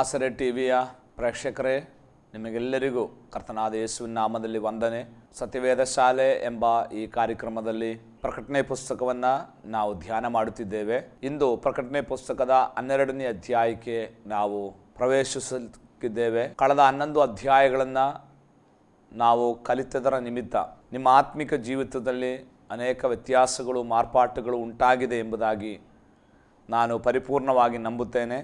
ನಾಸರೆ ಟಿವಿಯ ಪ್ರೇಕ್ಷಕರೇ, ನಿಮಗೆಲ್ಲರಿಗೂ ಕರ್ತನಾದ ಯೇಸುವಿನ ನಾಮದಲ್ಲಿ ವಂದನೆ. ಸತ್ಯವೇದ ಶಾಲೆ ಎಂಬ ಈ ಕಾರ್ಯಕ್ರಮದಲ್ಲಿ ಪ್ರಕಟಣೆ ಪುಸ್ತಕವನ್ನು ನಾವು ಧ್ಯಾನ ಮಾಡುತ್ತಿದ್ದೇವೆ. ಇಂದು ಪ್ರಕಟಣೆ ಪುಸ್ತಕದ 12ನೇ ಅಧ್ಯಾಯಕ್ಕೆ ನಾವು ಪ್ರವೇಶಿಸುತ್ತಿದ್ದೇವೆ. ಕಳೆದ 11 ಅಧ್ಯಾಯಗಳನ್ನು ನಾವು ಕಲಿತದರ ನಿಮಿತ್ತ ನಿಮ್ಮ ಆತ್ಮಿಕ ಜೀವಿತದಲ್ಲಿ ಅನೇಕ ವ್ಯತ್ಯಾಸಗಳು, ಮಾರ್ಪಾಟುಗಳು ಉಂಟಾಗಿದೆ ಎಂಬುದಾಗಿ ನಾನು ಪರಿಪೂರ್ಣವಾಗಿ ನಂಬುತ್ತೇನೆ.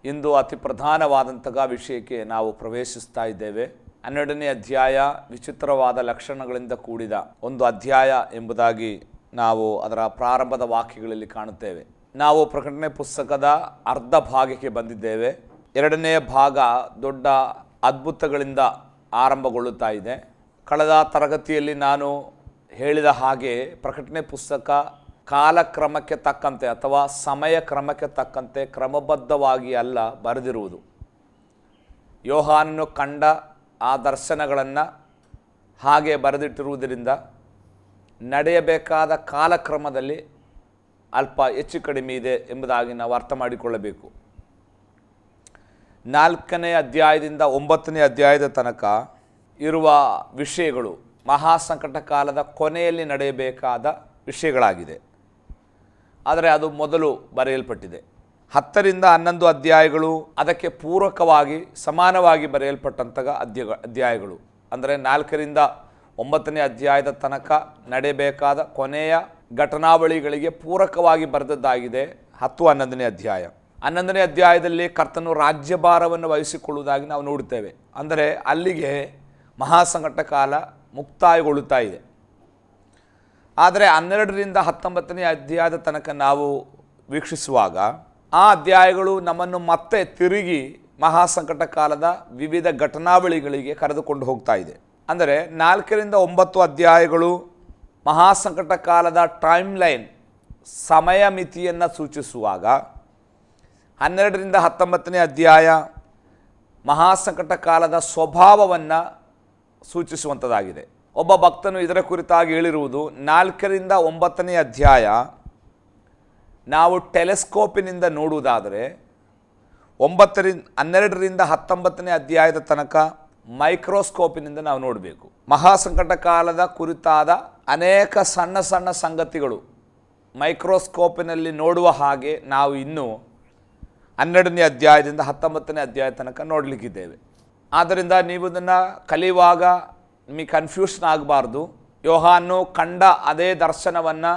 ಇಂದು ಅತಿ ಪ್ರಧಾನವಾದಂತಹ ವಿಷಯಕ್ಕೆ ನಾವು ಪ್ರವೇಶಿಸ್ತಾ ಇದ್ದೇವೆ. 12ನೇ ಅಧ್ಯಾಯ ವಿಚಿತ್ರವಾದ ಲಕ್ಷಣಗಳಿಂದ ಕೂಡಿದ ಒಂದು ಅಧ್ಯಾಯ ಎಂಬುದಾಗಿ ನಾವು ಅದರ ಪ್ರಾರಂಭದ ವಾಕ್ಯಗಳಲ್ಲಿ ಕಾಣುತ್ತೇವೆ. ನಾವು ಪ್ರಕಟಣೆ ಪುಸ್ತಕದ ಅರ್ಧ ಭಾಗಕ್ಕೆ ಬಂದಿದ್ದೇವೆ. 2ನೇ ಭಾಗ ದೊಡ್ಡ ಅದ್ಭುತಗಳಿಂದ ಆರಂಭಗೊಳ್ಳುತ್ತಾ ಇದೆ. ಕಳೆದ ತರಗತಿಯಲ್ಲಿ ನಾನು ಹೇಳಿದ ಹಾಗೆ ಪ್ರಕಟಣೆ ಪುಸ್ತಕ ಕಾಲಕ್ರಮಕ್ಕೆ ತಕ್ಕಂತೆ ಅಥವಾ ಸಮಯ ಕ್ರಮಕ್ಕೆ ತಕ್ಕಂತೆ ಕ್ರಮಬದ್ಧವಾಗಿ ಅಲ್ಲ ಬರೆದಿರುವುದು. ಯೋಹಾನನು ಕಂಡ ಆ ದರ್ಶನಗಳನ್ನು ಹಾಗೆ ಬರೆದಿಟ್ಟಿರುವುದರಿಂದ ನಡೆಯಬೇಕಾದ ಕಾಲಕ್ರಮದಲ್ಲಿ ಅಲ್ಪ ಹೆಚ್ಚು ಕಡಿಮೆ ಇದೆ ಎಂಬುದಾಗಿ ನಾವು ಅರ್ಥ ಮಾಡಿಕೊಳ್ಳಬೇಕು. 4ನೇ ಅಧ್ಯಾಯದಿಂದ 9ನೇ ಅಧ್ಯಾಯದ ತನಕ ಇರುವ ವಿಷಯಗಳು ಮಹಾಸಂಕಟ ಕಾಲದ ಕೊನೆಯಲ್ಲಿ ನಡೆಯಬೇಕಾದ ವಿಷಯಗಳಾಗಿದೆ. ಆದರೆ ಅದು ಮೊದಲು ಬರೆಯಲ್ಪಟ್ಟಿದೆ. 10ರಿಂದ 11 ಅಧ್ಯಾಯಗಳು ಅದಕ್ಕೆ ಪೂರಕವಾಗಿ ಸಮಾನವಾಗಿ ಬರೆಯಲ್ಪಟ್ಟಂತಹ ಅಧ್ಯಾಯಗಳು. ಅಂದರೆ 4ರಿಂದ 9ನೇ ಅಧ್ಯಾಯದ ತನಕ ನಡೆಯಬೇಕಾದ ಕೊನೆಯ ಘಟನಾವಳಿಗಳಿಗೆ ಪೂರಕವಾಗಿ ಬರೆದದ್ದಾಗಿದೆ 10, 11ನೇ ಅಧ್ಯಾಯ. 11ನೇ ಅಧ್ಯಾಯದಲ್ಲಿ ಕರ್ತನು ರಾಜ್ಯಭಾರವನ್ನು ವಹಿಸಿಕೊಳ್ಳುವುದಾಗಿ ನಾವು ನೋಡುತ್ತೇವೆ. ಅಂದರೆ ಅಲ್ಲಿಗೆ ಮಹಾಸಂಕಟ ಕಾಲ ಮುಕ್ತಾಯಗೊಳ್ಳುತ್ತಾ ಇದೆ. ಆದರೆ 12ರಿಂದ 19ನೇ ಅಧ್ಯಾಯದ ತನಕ ನಾವು ವೀಕ್ಷಿಸುವಾಗ ಆ ಅಧ್ಯಾಯಗಳು ನಮ್ಮನ್ನು ಮತ್ತೆ ತಿರುಗಿ ಮಹಾಸಂಕಟ ಕಾಲದ ವಿವಿಧ ಘಟನಾವಳಿಗಳಿಗೆ ಕರೆದುಕೊಂಡು ಹೋಗ್ತಾ ಇದೆ. ಅಂದರೆ 4ರಿಂದ 9 ಅಧ್ಯಾಯಗಳು ಮಹಾಸಂಕಟ ಕಾಲದ ಟೈಮ್ ಲೈನ್ ಸಮಯ ಮಿತಿಯನ್ನು ಸೂಚಿಸುವಾಗ 12ರಿಂದ 19ನೇ ಅಧ್ಯಾಯ ಮಹಾಸಂಕಟ ಕಾಲದ ಸ್ವಭಾವವನ್ನು ಸೂಚಿಸುವಂಥದ್ದಾಗಿದೆ. ಒಬ್ಬ ಭಕ್ತನು ಇದರ ಕುರಿತಾಗಿ ಹೇಳಿರುವುದು 4ರಿಂದ 9ನೇ ಅಧ್ಯಾಯ ನಾವು ಟೆಲಿಸ್ಕೋಪಿನಿಂದ ನೋಡುವುದಾದರೆ 12ರಿಂದ 19ನೇ ಅಧ್ಯಾಯದ ತನಕ ಮೈಕ್ರೋಸ್ಕೋಪಿನಿಂದ ನಾವು ನೋಡಬೇಕು. ಮಹಾಸಂಕಟ ಕಾಲದ ಕುರಿತಾದ ಅನೇಕ ಸಣ್ಣ ಸಣ್ಣ ಸಂಗತಿಗಳು ಮೈಕ್ರೋಸ್ಕೋಪಿನಲ್ಲಿ ನೋಡುವ ಹಾಗೆ ನಾವು ಇನ್ನೂ 12ನೇ ಅಧ್ಯಾಯದಿಂದ 19ನೇ ಅಧ್ಯಾಯ ತನಕ ನೋಡಲಿಕ್ಕಿದ್ದೇವೆ. ಆದ್ದರಿಂದ ನೀವು ಇದನ್ನು ಕಲಿಯುವಾಗ ನಿಮಗೆ ಕನ್ಫ್ಯೂಷನ್ ಆಗಬಾರ್ದು. ಯೋಹಾನು ಕಂಡ ಅದೇ ದರ್ಶನವನ್ನು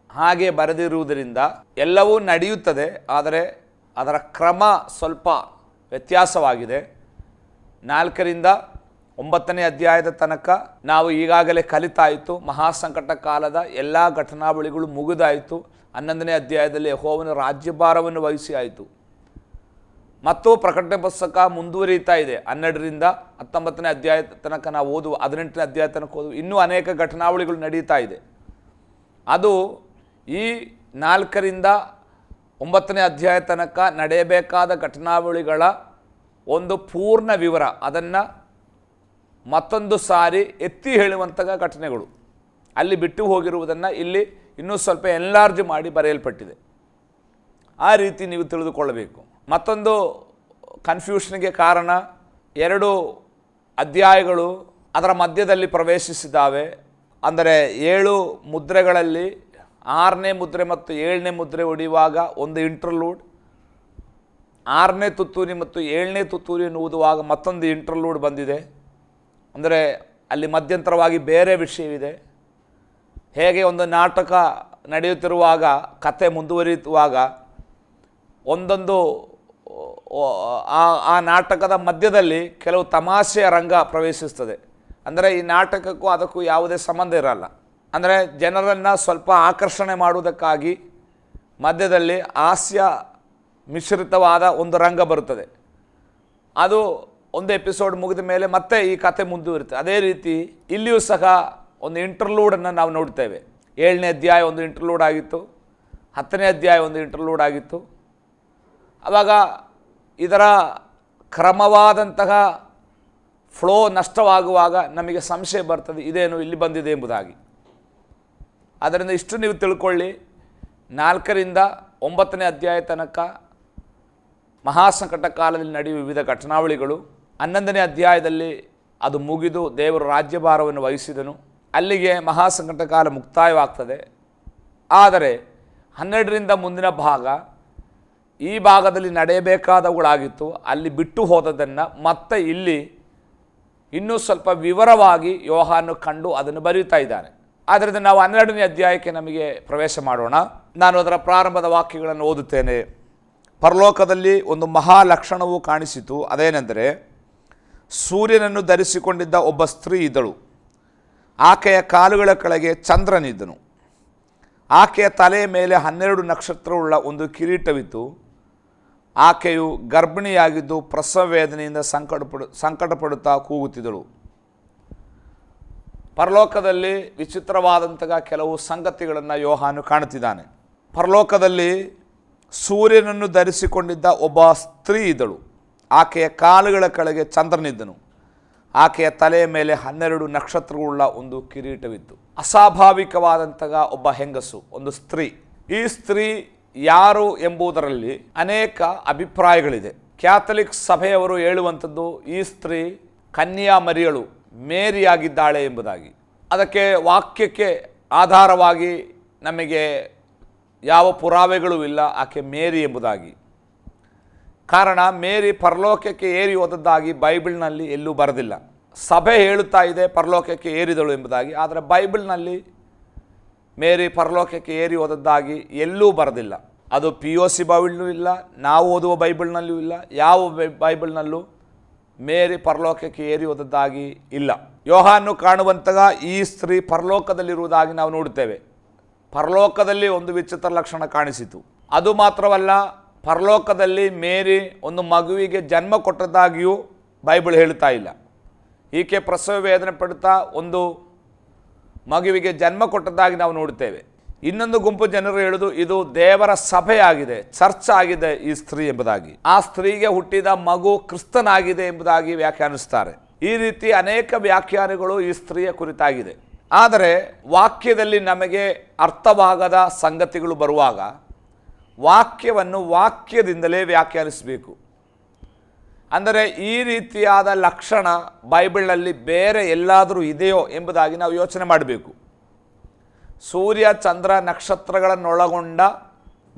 ಹಾಗೆ ಬರೆದಿರುವುದರಿಂದ ಎಲ್ಲವೂ ನಡೆಯುತ್ತದೆ, ಆದರೆ ಅದರ ಕ್ರಮ ಸ್ವಲ್ಪ ವ್ಯತ್ಯಾಸವಾಗಿದೆ. 4ರಿಂದ 9ನೇ ಅಧ್ಯಾಯದ ತನಕ ನಾವು ಈಗಾಗಲೇ ಕಲಿತಾಯಿತು. ಮಹಾಸಂಕಟ ಕಾಲದ ಎಲ್ಲ ಘಟನಾವಳಿಗಳು ಮುಗಿದಾಯಿತು. 11ನೇ ಅಧ್ಯಾಯದಲ್ಲಿ ಯೆಹೋವನ ರಾಜ್ಯಭಾರವನ್ನು ವಹಿಸಿ ಆಯಿತು. ಮತ್ತು ಪ್ರಕಟಣೆ ಪುಸ್ತಕ ಮುಂದುವರಿಯುತ್ತಾ ಇದೆ. 12ರಿಂದ 19ನೇ ಅಧ್ಯಾಯ ತನಕ ನಾವು ಓದುವ 18ನೇ ಅಧ್ಯಾಯ ತನಕ ಓದುವ ಇನ್ನೂ ಅನೇಕ ಘಟನಾವಳಿಗಳು ನಡೀತಾ ಇದೆ. ಅದು ಈ 4ರಿಂದ 9ನೇ ಅಧ್ಯಾಯ ತನಕ ನಡೆಯಬೇಕಾದ ಘಟನಾವಳಿಗಳ ಒಂದು ಪೂರ್ಣ ವಿವರ. ಅದನ್ನು ಮತ್ತೊಂದು ಸಾರಿ ಎತ್ತಿ ಹೇಳುವಂತಹ ಘಟನೆಗಳು. ಅಲ್ಲಿ ಬಿಟ್ಟು ಹೋಗಿರುವುದನ್ನು ಇಲ್ಲಿ ಇನ್ನೂ ಸ್ವಲ್ಪ ಎನ್ಲಾರ್ಜ್ ಮಾಡಿ ಬರೆಯಲ್ಪಟ್ಟಿದೆ. ಆ ರೀತಿ ನೀವು ತಿಳಿದುಕೊಳ್ಳಬೇಕು. ಮತ್ತೊಂದು ಕನ್ಫ್ಯೂಷನ್ಗೆ ಕಾರಣ 2 ಅಧ್ಯಾಯಗಳು ಅದರ ಮಧ್ಯದಲ್ಲಿ ಪ್ರವೇಶಿಸಿದ್ದಾವೆ. ಅಂದರೆ 7 ಮುದ್ರೆಗಳಲ್ಲಿ 6ನೇ ಮುದ್ರೆ ಮತ್ತು 7ನೇ ಮುದ್ರೆ ಹೊಡೆಯುವಾಗ ಒಂದು ಇಂಟರ್ಲೂಡ್, 6ನೇ ತುತ್ತೂರಿ ಮತ್ತು 7ನೇ ತುತ್ತೂರಿಯನ್ನು ಊದುವಾಗ ಮತ್ತೊಂದು ಇಂಟರ್ಲೂಡ್ ಬಂದಿದೆ. ಅಂದರೆ ಅಲ್ಲಿ ಮಧ್ಯಂತರವಾಗಿ ಬೇರೆ ವಿಷಯವಿದೆ. ಹೇಗೆ ಒಂದು ನಾಟಕ ನಡೆಯುತ್ತಿರುವಾಗ ಕತೆ ಮುಂದುವರಿಯುವಾಗ ಒಂದೊಂದು ಆ ನಾಟಕದ ಮಧ್ಯದಲ್ಲಿ ಕೆಲವು ತಮಾಷೆಯ ರಂಗ ಪ್ರವೇಶಿಸ್ತದೆ. ಅಂದರೆ ಈ ನಾಟಕಕ್ಕೂ ಅದಕ್ಕೂ ಯಾವುದೇ ಸಂಬಂಧ ಇರಲ್ಲ. ಅಂದರೆ ಜನರನ್ನು ಸ್ವಲ್ಪ ಆಕರ್ಷಣೆ ಮಾಡುವುದಕ್ಕಾಗಿ ಮಧ್ಯದಲ್ಲಿ ಹಾಸ್ಯ ಮಿಶ್ರಿತವಾದ ಒಂದು ರಂಗ ಬರುತ್ತದೆ. ಅದು ಒಂದು ಎಪಿಸೋಡ್ ಮುಗಿದ ಮೇಲೆ ಮತ್ತೆ ಈ ಕತೆ ಮುಂದುವರಿಯುತ್ತೆ. ಅದೇ ರೀತಿ ಇಲ್ಲಿಯೂ ಸಹ ಒಂದು ಇಂಟರ್ಲೂಡನ್ನು ನಾವು ನೋಡ್ತೇವೆ. 7ನೇ ಅಧ್ಯಾಯ ಒಂದು ಇಂಟರ್ಲೂಡ್ ಆಗಿತ್ತು, 10ನೇ ಅಧ್ಯಾಯ ಒಂದು ಇಂಟರ್ಲೂಡ್ ಆಗಿತ್ತು. ಆವಾಗ ಇದರ ಕ್ರಮವಾದಂತಹ ಫ್ಲೋ ನಷ್ಟವಾಗುವಾಗ ನಮಗೆ ಸಂಶಯ ಬರ್ತದೆ, ಇದೇನು ಇಲ್ಲಿ ಬಂದಿದೆ ಎಂಬುದಾಗಿ. ಆದ್ದರಿಂದ ಇಷ್ಟು ನೀವು ತಿಳ್ಕೊಳ್ಳಿ. 4ರಿಂದ 9ನೇ ಅಧ್ಯಾಯ ತನಕ ಮಹಾಸಂಕಟ ಕಾಲದಲ್ಲಿ ನಡೆಯುವ ವಿವಿಧ ಘಟನಾವಳಿಗಳು. 11ನೇ ಅಧ್ಯಾಯದಲ್ಲಿ ಅದು ಮುಗಿದು ದೇವರು ರಾಜ್ಯಭಾರವನ್ನು ವಹಿಸಿದನು. ಅಲ್ಲಿಗೆ ಮಹಾಸಂಕಟ ಕಾಲ ಮುಕ್ತಾಯವಾಗ್ತದೆ. ಆದರೆ 12ರಿಂದ ಮುಂದಿನ ಭಾಗ ಈ ಭಾಗದಲ್ಲಿ ನಡೆಯಬೇಕಾದವುಗಳಾಗಿತ್ತು. ಅಲ್ಲಿ ಬಿಟ್ಟು ಹೋದದನ್ನು ಮತ್ತೆ ಇಲ್ಲಿ ಇನ್ನೂ ಸ್ವಲ್ಪ ವಿವರವಾಗಿ ಯೋಹಾನು ಕಂಡು ಅದನ್ನು ಬರೀತಾ ಇದ್ದಾನೆ. ಆದ್ದರಿಂದ ನಾವು 12ನೇ ಅಧ್ಯಾಯಕ್ಕೆ ನಮಗೆ ಪ್ರವೇಶ ಮಾಡೋಣ. ನಾನು ಅದರ ಪ್ರಾರಂಭದ ವಾಕ್ಯಗಳನ್ನು ಓದುತ್ತೇನೆ. ಪರಲೋಕದಲ್ಲಿ ಒಂದು ಮಹಾಲಕ್ಷಣವು ಕಾಣಿಸಿತು. ಅದೇನೆಂದರೆ, ಸೂರ್ಯನನ್ನು ಧರಿಸಿಕೊಂಡಿದ್ದ ಒಬ್ಬ ಸ್ತ್ರೀ ಇದ್ದಳು. ಆಕೆಯ ಕಾಲುಗಳ ಕೆಳಗೆ ಚಂದ್ರನಿದ್ದನು. ಆಕೆಯ ತಲೆಯ ಮೇಲೆ 12 ನಕ್ಷತ್ರವುಳ್ಳ ಒಂದು ಕಿರೀಟವಿತ್ತು. ಆಕೆಯು ಗರ್ಭಿಣಿಯಾಗಿದ್ದು ಪ್ರಸವ ವೇದನೆಯಿಂದ ಸಂಕಟಪಡುತ್ತಾ ಕೂಗುತ್ತಿದ್ದಳು. ಪರಲೋಕದಲ್ಲಿ ವಿಚಿತ್ರವಾದಂತಹ ಕೆಲವು ಸಂಗತಿಗಳನ್ನು ಯೋಹಾನು ಕಾಣುತ್ತಿದ್ದಾನೆ. ಪರಲೋಕದಲ್ಲಿ ಸೂರ್ಯನನ್ನು ಧರಿಸಿಕೊಂಡಿದ್ದ ಒಬ್ಬ ಸ್ತ್ರೀ ಇದ್ದಳು. ಆಕೆಯ ಕಾಲುಗಳ ಕೆಳಗೆ ಚಂದ್ರನಿದ್ದನು. ಆಕೆಯ ತಲೆಯ ಮೇಲೆ 12 ನಕ್ಷತ್ರಗಳುಳ್ಳ ಒಂದು ಕಿರೀಟವಿತ್ತು. ಅಸ್ವಾಭಾವಿಕವಾದಂತಹ ಒಬ್ಬ ಹೆಂಗಸು, ಒಂದು ಸ್ತ್ರೀ. ಈ ಸ್ತ್ರೀ ಯಾರು ಎಂಬುದರಲ್ಲಿ ಅನೇಕ ಅಭಿಪ್ರಾಯಗಳಿದೆ. ಕ್ಯಾಥಲಿಕ್ ಸಭೆಯವರು ಹೇಳುವಂಥದ್ದು ಈ ಸ್ತ್ರೀ ಕನ್ಯಾ ಮರಿಯಳು, ಮೇರಿಯಾಗಿದ್ದಾಳೆ ಎಂಬುದಾಗಿ. ಅದಕ್ಕೆ ವಾಕ್ಯಕ್ಕೆ ಆಧಾರವಾಗಿ ನಮಗೆ ಯಾವ ಪುರಾವೆಗಳೂ ಇಲ್ಲ ಆಕೆ ಮೇರಿ ಎಂಬುದಾಗಿ. ಕಾರಣ, ಮೇರಿ ಪರಲೋಕಕ್ಕೆ ಏರಿ ಹೋದದ್ದಾಗಿ ಬೈಬಲ್ನಲ್ಲಿ ಎಲ್ಲೂ ಬರೆದಿಲ್ಲ. ಸಭೆ ಹೇಳುತ್ತಾ ಇದೆ ಪರಲೋಕಕ್ಕೆ ಏರಿದಳು ಎಂಬುದಾಗಿ, ಆದರೆ ಬೈಬಲ್ನಲ್ಲಿ ಮೇರಿ ಪರಲೋಕಕ್ಕೆ ಏರಿ ಹೋದದ್ದಾಗಿ ಎಲ್ಲೂ ಬರೆದಿಲ್ಲ. ಅದು POC ಬೈಬಲ್ನೂ ಇಲ್ಲ, ನಾವು ಓದುವ ಬೈಬಲ್ನಲ್ಲೂ ಇಲ್ಲ, ಯಾವ ಬೈಬಲ್ನಲ್ಲೂ ಮೇರಿ ಪರಲೋಕಕ್ಕೆ ಏರಿ ಹೋದದ್ದಾಗಿ ಇಲ್ಲ. ಯೋಹಾನು ಕಾಣುವಂತಹ ಈ ಸ್ತ್ರೀ ಪರಲೋಕದಲ್ಲಿರುವುದಾಗಿ ನಾವು ನೋಡುತ್ತೇವೆ. ಪರಲೋಕದಲ್ಲಿ ಒಂದು ವಿಚಿತ್ರ ಲಕ್ಷಣ ಕಾಣಿಸಿತು. ಅದು ಮಾತ್ರವಲ್ಲ, ಪರಲೋಕದಲ್ಲಿ ಮೇರಿ ಒಂದು ಮಗುವಿಗೆ ಜನ್ಮ ಕೊಟ್ಟದ್ದಾಗಿಯೂ ಬೈಬಲ್ ಹೇಳ್ತಾ ಇಲ್ಲ. ಈಕೆ ಪ್ರಸವ ವೇದನೆ ಪಡುತ್ತಾ ಒಂದು ಮಗುವಿಗೆ ಜನ್ಮ ಕೊಟ್ಟದ್ದಾಗಿ ನಾವು ನೋಡುತ್ತೇವೆ. ಇನ್ನೊಂದು ಗುಂಪು ಜನರು ಹೇಳುವುದು ಇದು ದೇವರ ಸಭೆಯಾಗಿದೆ, ಚರ್ಚ್ ಆಗಿದೆ ಈ ಸ್ತ್ರೀ ಎಂಬುದಾಗಿ. ಆ ಸ್ತ್ರೀಗೆ ಹುಟ್ಟಿದ ಮಗು ಕ್ರಿಸ್ತನಾಗಿದೆ ಎಂಬುದಾಗಿ ವ್ಯಾಖ್ಯಾನಿಸುತ್ತಾರೆ. ಈ ರೀತಿ ಅನೇಕ ವ್ಯಾಖ್ಯಾನಗಳು ಈ ಸ್ತ್ರೀಯ ಕುರಿತಾಗಿದೆ. ಆದರೆ ವಾಕ್ಯದಲ್ಲಿ ನಮಗೆ ಅರ್ಥವಾಗದ ಸಂಗತಿಗಳು ಬರುವಾಗ ವಾಕ್ಯವನ್ನು ವಾಕ್ಯದಿಂದಲೇ ವ್ಯಾಖ್ಯಾನಿಸಬೇಕು. ಅಂದರೆ ಈ ರೀತಿಯಾದ ಲಕ್ಷಣ ಬೈಬಲ್ನಲ್ಲಿ ಬೇರೆ ಎಲ್ಲಾದರೂ ಇದೆಯೋ ಎಂಬುದಾಗಿ ನಾವು ಯೋಚನೆ ಮಾಡಬೇಕು. ಸೂರ್ಯ ಚಂದ್ರ ನಕ್ಷತ್ರಗಳನ್ನೊಳಗೊಂಡ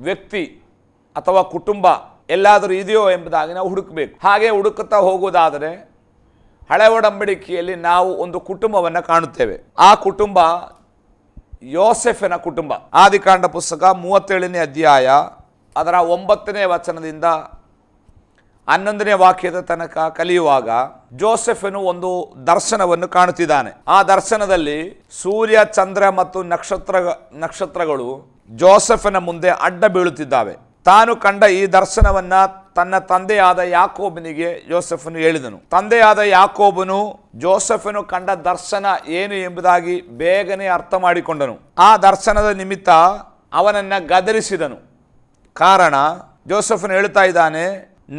ವ್ಯಕ್ತಿ ಅಥವಾ ಕುಟುಂಬ ಎಲ್ಲಾದರೂ ಇದೆಯೋ ಎಂಬುದಾಗಿ ನಾವು ಹುಡುಕಬೇಕು. ಹಾಗೆ ಹುಡುಕುತ್ತಾ ಹೋಗುವುದಾದರೆ ಹಳೆ ಒಡಂಬಡಿಕೆಯಲ್ಲಿ ನಾವು ಒಂದು ಕುಟುಂಬವನ್ನು ಕಾಣುತ್ತೇವೆ. ಆ ಕುಟುಂಬ ಯೋಸೆಫನ ಕುಟುಂಬ. ಆದಿಕಾಂಡ ಪುಸ್ತಕ 37ನೇ ಅಧ್ಯಾಯ ಅದರ 9ನೇ ವಚನದಿಂದ 11ನೇ ವಾಕ್ಯದ ತನಕ ಕಲಿಯುವಾಗ ಜೋಸೆಫನು ಒಂದು ದರ್ಶನವನ್ನು ಕಾಣುತ್ತಿದ್ದಾನೆ. ಆ ದರ್ಶನದಲ್ಲಿ ಸೂರ್ಯ ಚಂದ್ರ ಮತ್ತು ನಕ್ಷತ್ರಗಳು ಜೋಸೆಫನ ಮುಂದೆ ಅಡ್ಡ ಬೀಳುತ್ತಿದ್ದಾವೆ. ತಾನು ಕಂಡ ಈ ದರ್ಶನವನ್ನ ತನ್ನ ತಂದೆಯಾದ ಯಾಕೋಬನಿಗೆ ಜೋಸೆಫನು ಹೇಳಿದನು. ತಂದೆಯಾದ ಯಾಕೋಬನು ಜೋಸೆಫನು ಕಂಡ ದರ್ಶನ ಏನು ಎಂಬುದಾಗಿ ಬೇಗನೆ ಅರ್ಥ ಮಾಡಿಕೊಂಡನು. ಆ ದರ್ಶನದ ನಿಮಿತ್ತ ಅವನನ್ನು ಗದರಿಸಿದನು. ಕಾರಣ, ಜೋಸೆಫನು ಹೇಳ್ತಾ ಇದ್ದಾನೆ,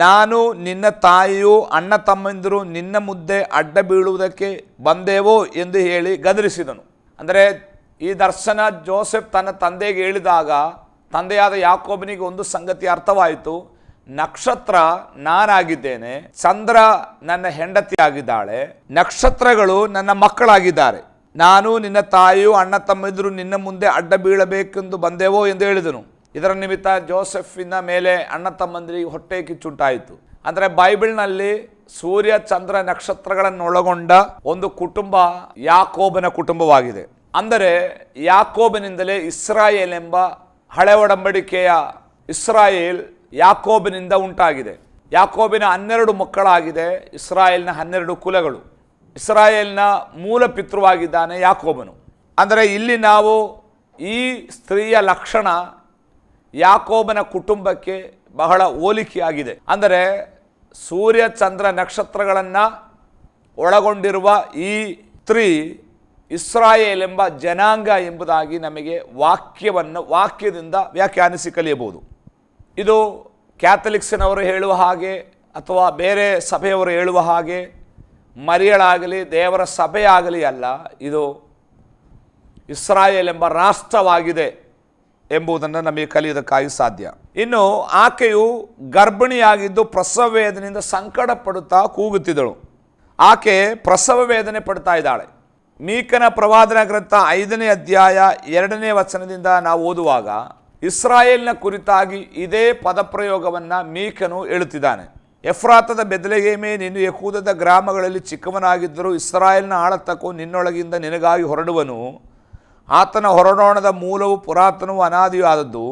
ನಾನು ನಿನ್ನ ತಾಯಿಯು ಅಣ್ಣ ತಮ್ಮಂದಿರು ನಿನ್ನ ಮುದ್ದೆ ಅಡ್ಡ ಬೀಳುವುದಕ್ಕೆ ಬಂದೇವೋ ಎಂದು ಹೇಳಿ ಗದರಿಸಿದನು. ಅಂದರೆ ಈ ದರ್ಶನ ಜೋಸೆಫ್ ತನ್ನ ತಂದೆಗೆ ಹೇಳಿದಾಗ ತಂದೆಯಾದ ಯಾಕೋಬನಿಗೆ ಒಂದು ಸಂಗತಿ ಅರ್ಥವಾಯಿತು. ನಕ್ಷತ್ರ ನಾನಾಗಿದ್ದೇನೆ, ಚಂದ್ರ ನನ್ನ ಹೆಂಡತಿ ಆಗಿದ್ದಾಳೆ, ನಕ್ಷತ್ರಗಳು ನನ್ನ ಮಕ್ಕಳಾಗಿದ್ದಾರೆ. ನಾನು ನಿನ್ನ ತಾಯಿಯು ಅಣ್ಣ ತಮ್ಮಂದಿರು ನಿನ್ನ ಮುಂದೆ ಅಡ್ಡ ಬೀಳಬೇಕೆಂದು ಬಂದೇವೋ ಎಂದು ಹೇಳಿದನು. ಇದರ ನಿಮಿತ್ತ ಜೋಸೆಫಿನ ಮೇಲೆ ಅಣ್ಣ ತಮ್ಮಂದಿರಿಗೆ ಹೊಟ್ಟೆ ಕಿಚ್ಚುಂಟಾಯಿತು. ಅಂದರೆ ಬೈಬಲ್ನಲ್ಲಿ ಸೂರ್ಯ ಚಂದ್ರ ನಕ್ಷತ್ರಗಳನ್ನೊಳಗೊಂಡ ಒಂದು ಕುಟುಂಬ ಯಾಕೋಬನ ಕುಟುಂಬವಾಗಿದೆ. ಅಂದರೆ ಯಾಕೋಬನಿಂದಲೇ ಇಸ್ರಾಯೇಲ್ ಎಂಬ ಹಳೆ ಒಡಂಬಡಿಕೆಯ ಇಸ್ರಾಯೇಲ್ ಯಾಕೋಬನಿಂದ ಉಂಟಾಗಿದೆ. ಯಾಕೋಬಿನ 12 ಮಕ್ಕಳಾಗಿದೆ, ಇಸ್ರಾಯೇಲ್ನ 12 ಕುಲಗಳು. ಇಸ್ರಾಯೇಲ್ನ ಮೂಲ ಪಿತೃವಾಗಿದ್ದಾನೆ ಯಾಕೋಬನು. ಅಂದರೆ ಇಲ್ಲಿ ನಾವು ಈ ಸ್ತ್ರೀಯ ಲಕ್ಷಣ ಯಾಕೋಬನ ಕುಟುಂಬಕ್ಕೆ ಬಹಳ ಹೋಲಿಕೆಯಾಗಿದೆ. ಅಂದರೆ ಸೂರ್ಯ ಚಂದ್ರ ನಕ್ಷತ್ರಗಳನ್ನು ಒಳಗೊಂಡಿರುವ ಈ ಸ್ತ್ರೀ ಇಸ್ರಾಯೇಲ್ ಎಂಬ ಜನಾಂಗ ಎಂಬುದಾಗಿ ನಮಗೆ ವಾಕ್ಯದಿಂದ ವ್ಯಾಖ್ಯಾನಿಸಿ ಕಲಿಯಬಹುದು. ಇದು ಕ್ಯಾಥಲಿಕ್ಸಿನವರು ಹೇಳುವ ಹಾಗೆ ಅಥವಾ ಬೇರೆ ಸಭೆಯವರು ಹೇಳುವ ಹಾಗೆ ಮರಿಯಳಾಗಲಿ ದೇವರ ಸಭೆಯಾಗಲಿ ಅಲ್ಲ. ಇದು ಇಸ್ರಾಯೇಲ್ ಎಂಬ ರಾಷ್ಟ್ರವಾಗಿದೆ ಎಂಬುದನ್ನು ನಮಗೆ ಕಲಿಯೋದಕ್ಕಾಗಿ ಸಾಧ್ಯ. ಇನ್ನು ಆಕೆಯು ಗರ್ಭಿಣಿಯಾಗಿದ್ದು ಪ್ರಸವ ವೇದನೆಯಿಂದ ಸಂಕಟ ಪಡುತ್ತಾ ಕೂಗುತ್ತಿದ್ದಳು. ಆಕೆ ಪ್ರಸವ ವೇದನೆ ಪಡ್ತಾ ಇದ್ದಾಳೆ. ಮೀಕನ ಪ್ರವಾದನ ಗ್ರಂಥ 5ನೇ ಅಧ್ಯಾಯ 2ನೇ ವಚನದಿಂದ ನಾವು ಓದುವಾಗ ಇಸ್ರಾಯೇಲ್ನ ಕುರಿತಾಗಿ ಇದೇ ಪದಪ್ರಯೋಗವನ್ನು ಮೀಕನು ಹೇಳುತ್ತಿದ್ದಾನೆ. ಎಫ್ರಾತದ ಬೆತ್ಲೆಹೇಮೇ, ನೀನು ಯೆಹೂದದ ಗ್ರಾಮಗಳಲ್ಲಿ ಚಿಕ್ಕವನಾಗಿದ್ದರೂ ಇಸ್ರಾಯೇಲ್ನ ಆಳತಕ್ಕೂ ನಿನ್ನೊಳಗಿಂದ ನಿನಗಾಗಿ ಹೊರಡುವನು. ಆತನ ಹೊರಡೋಣದ ಮೂಲವು ಪುರಾತನವೂ ಅನಾದಿಯೂ ಆದದ್ದು.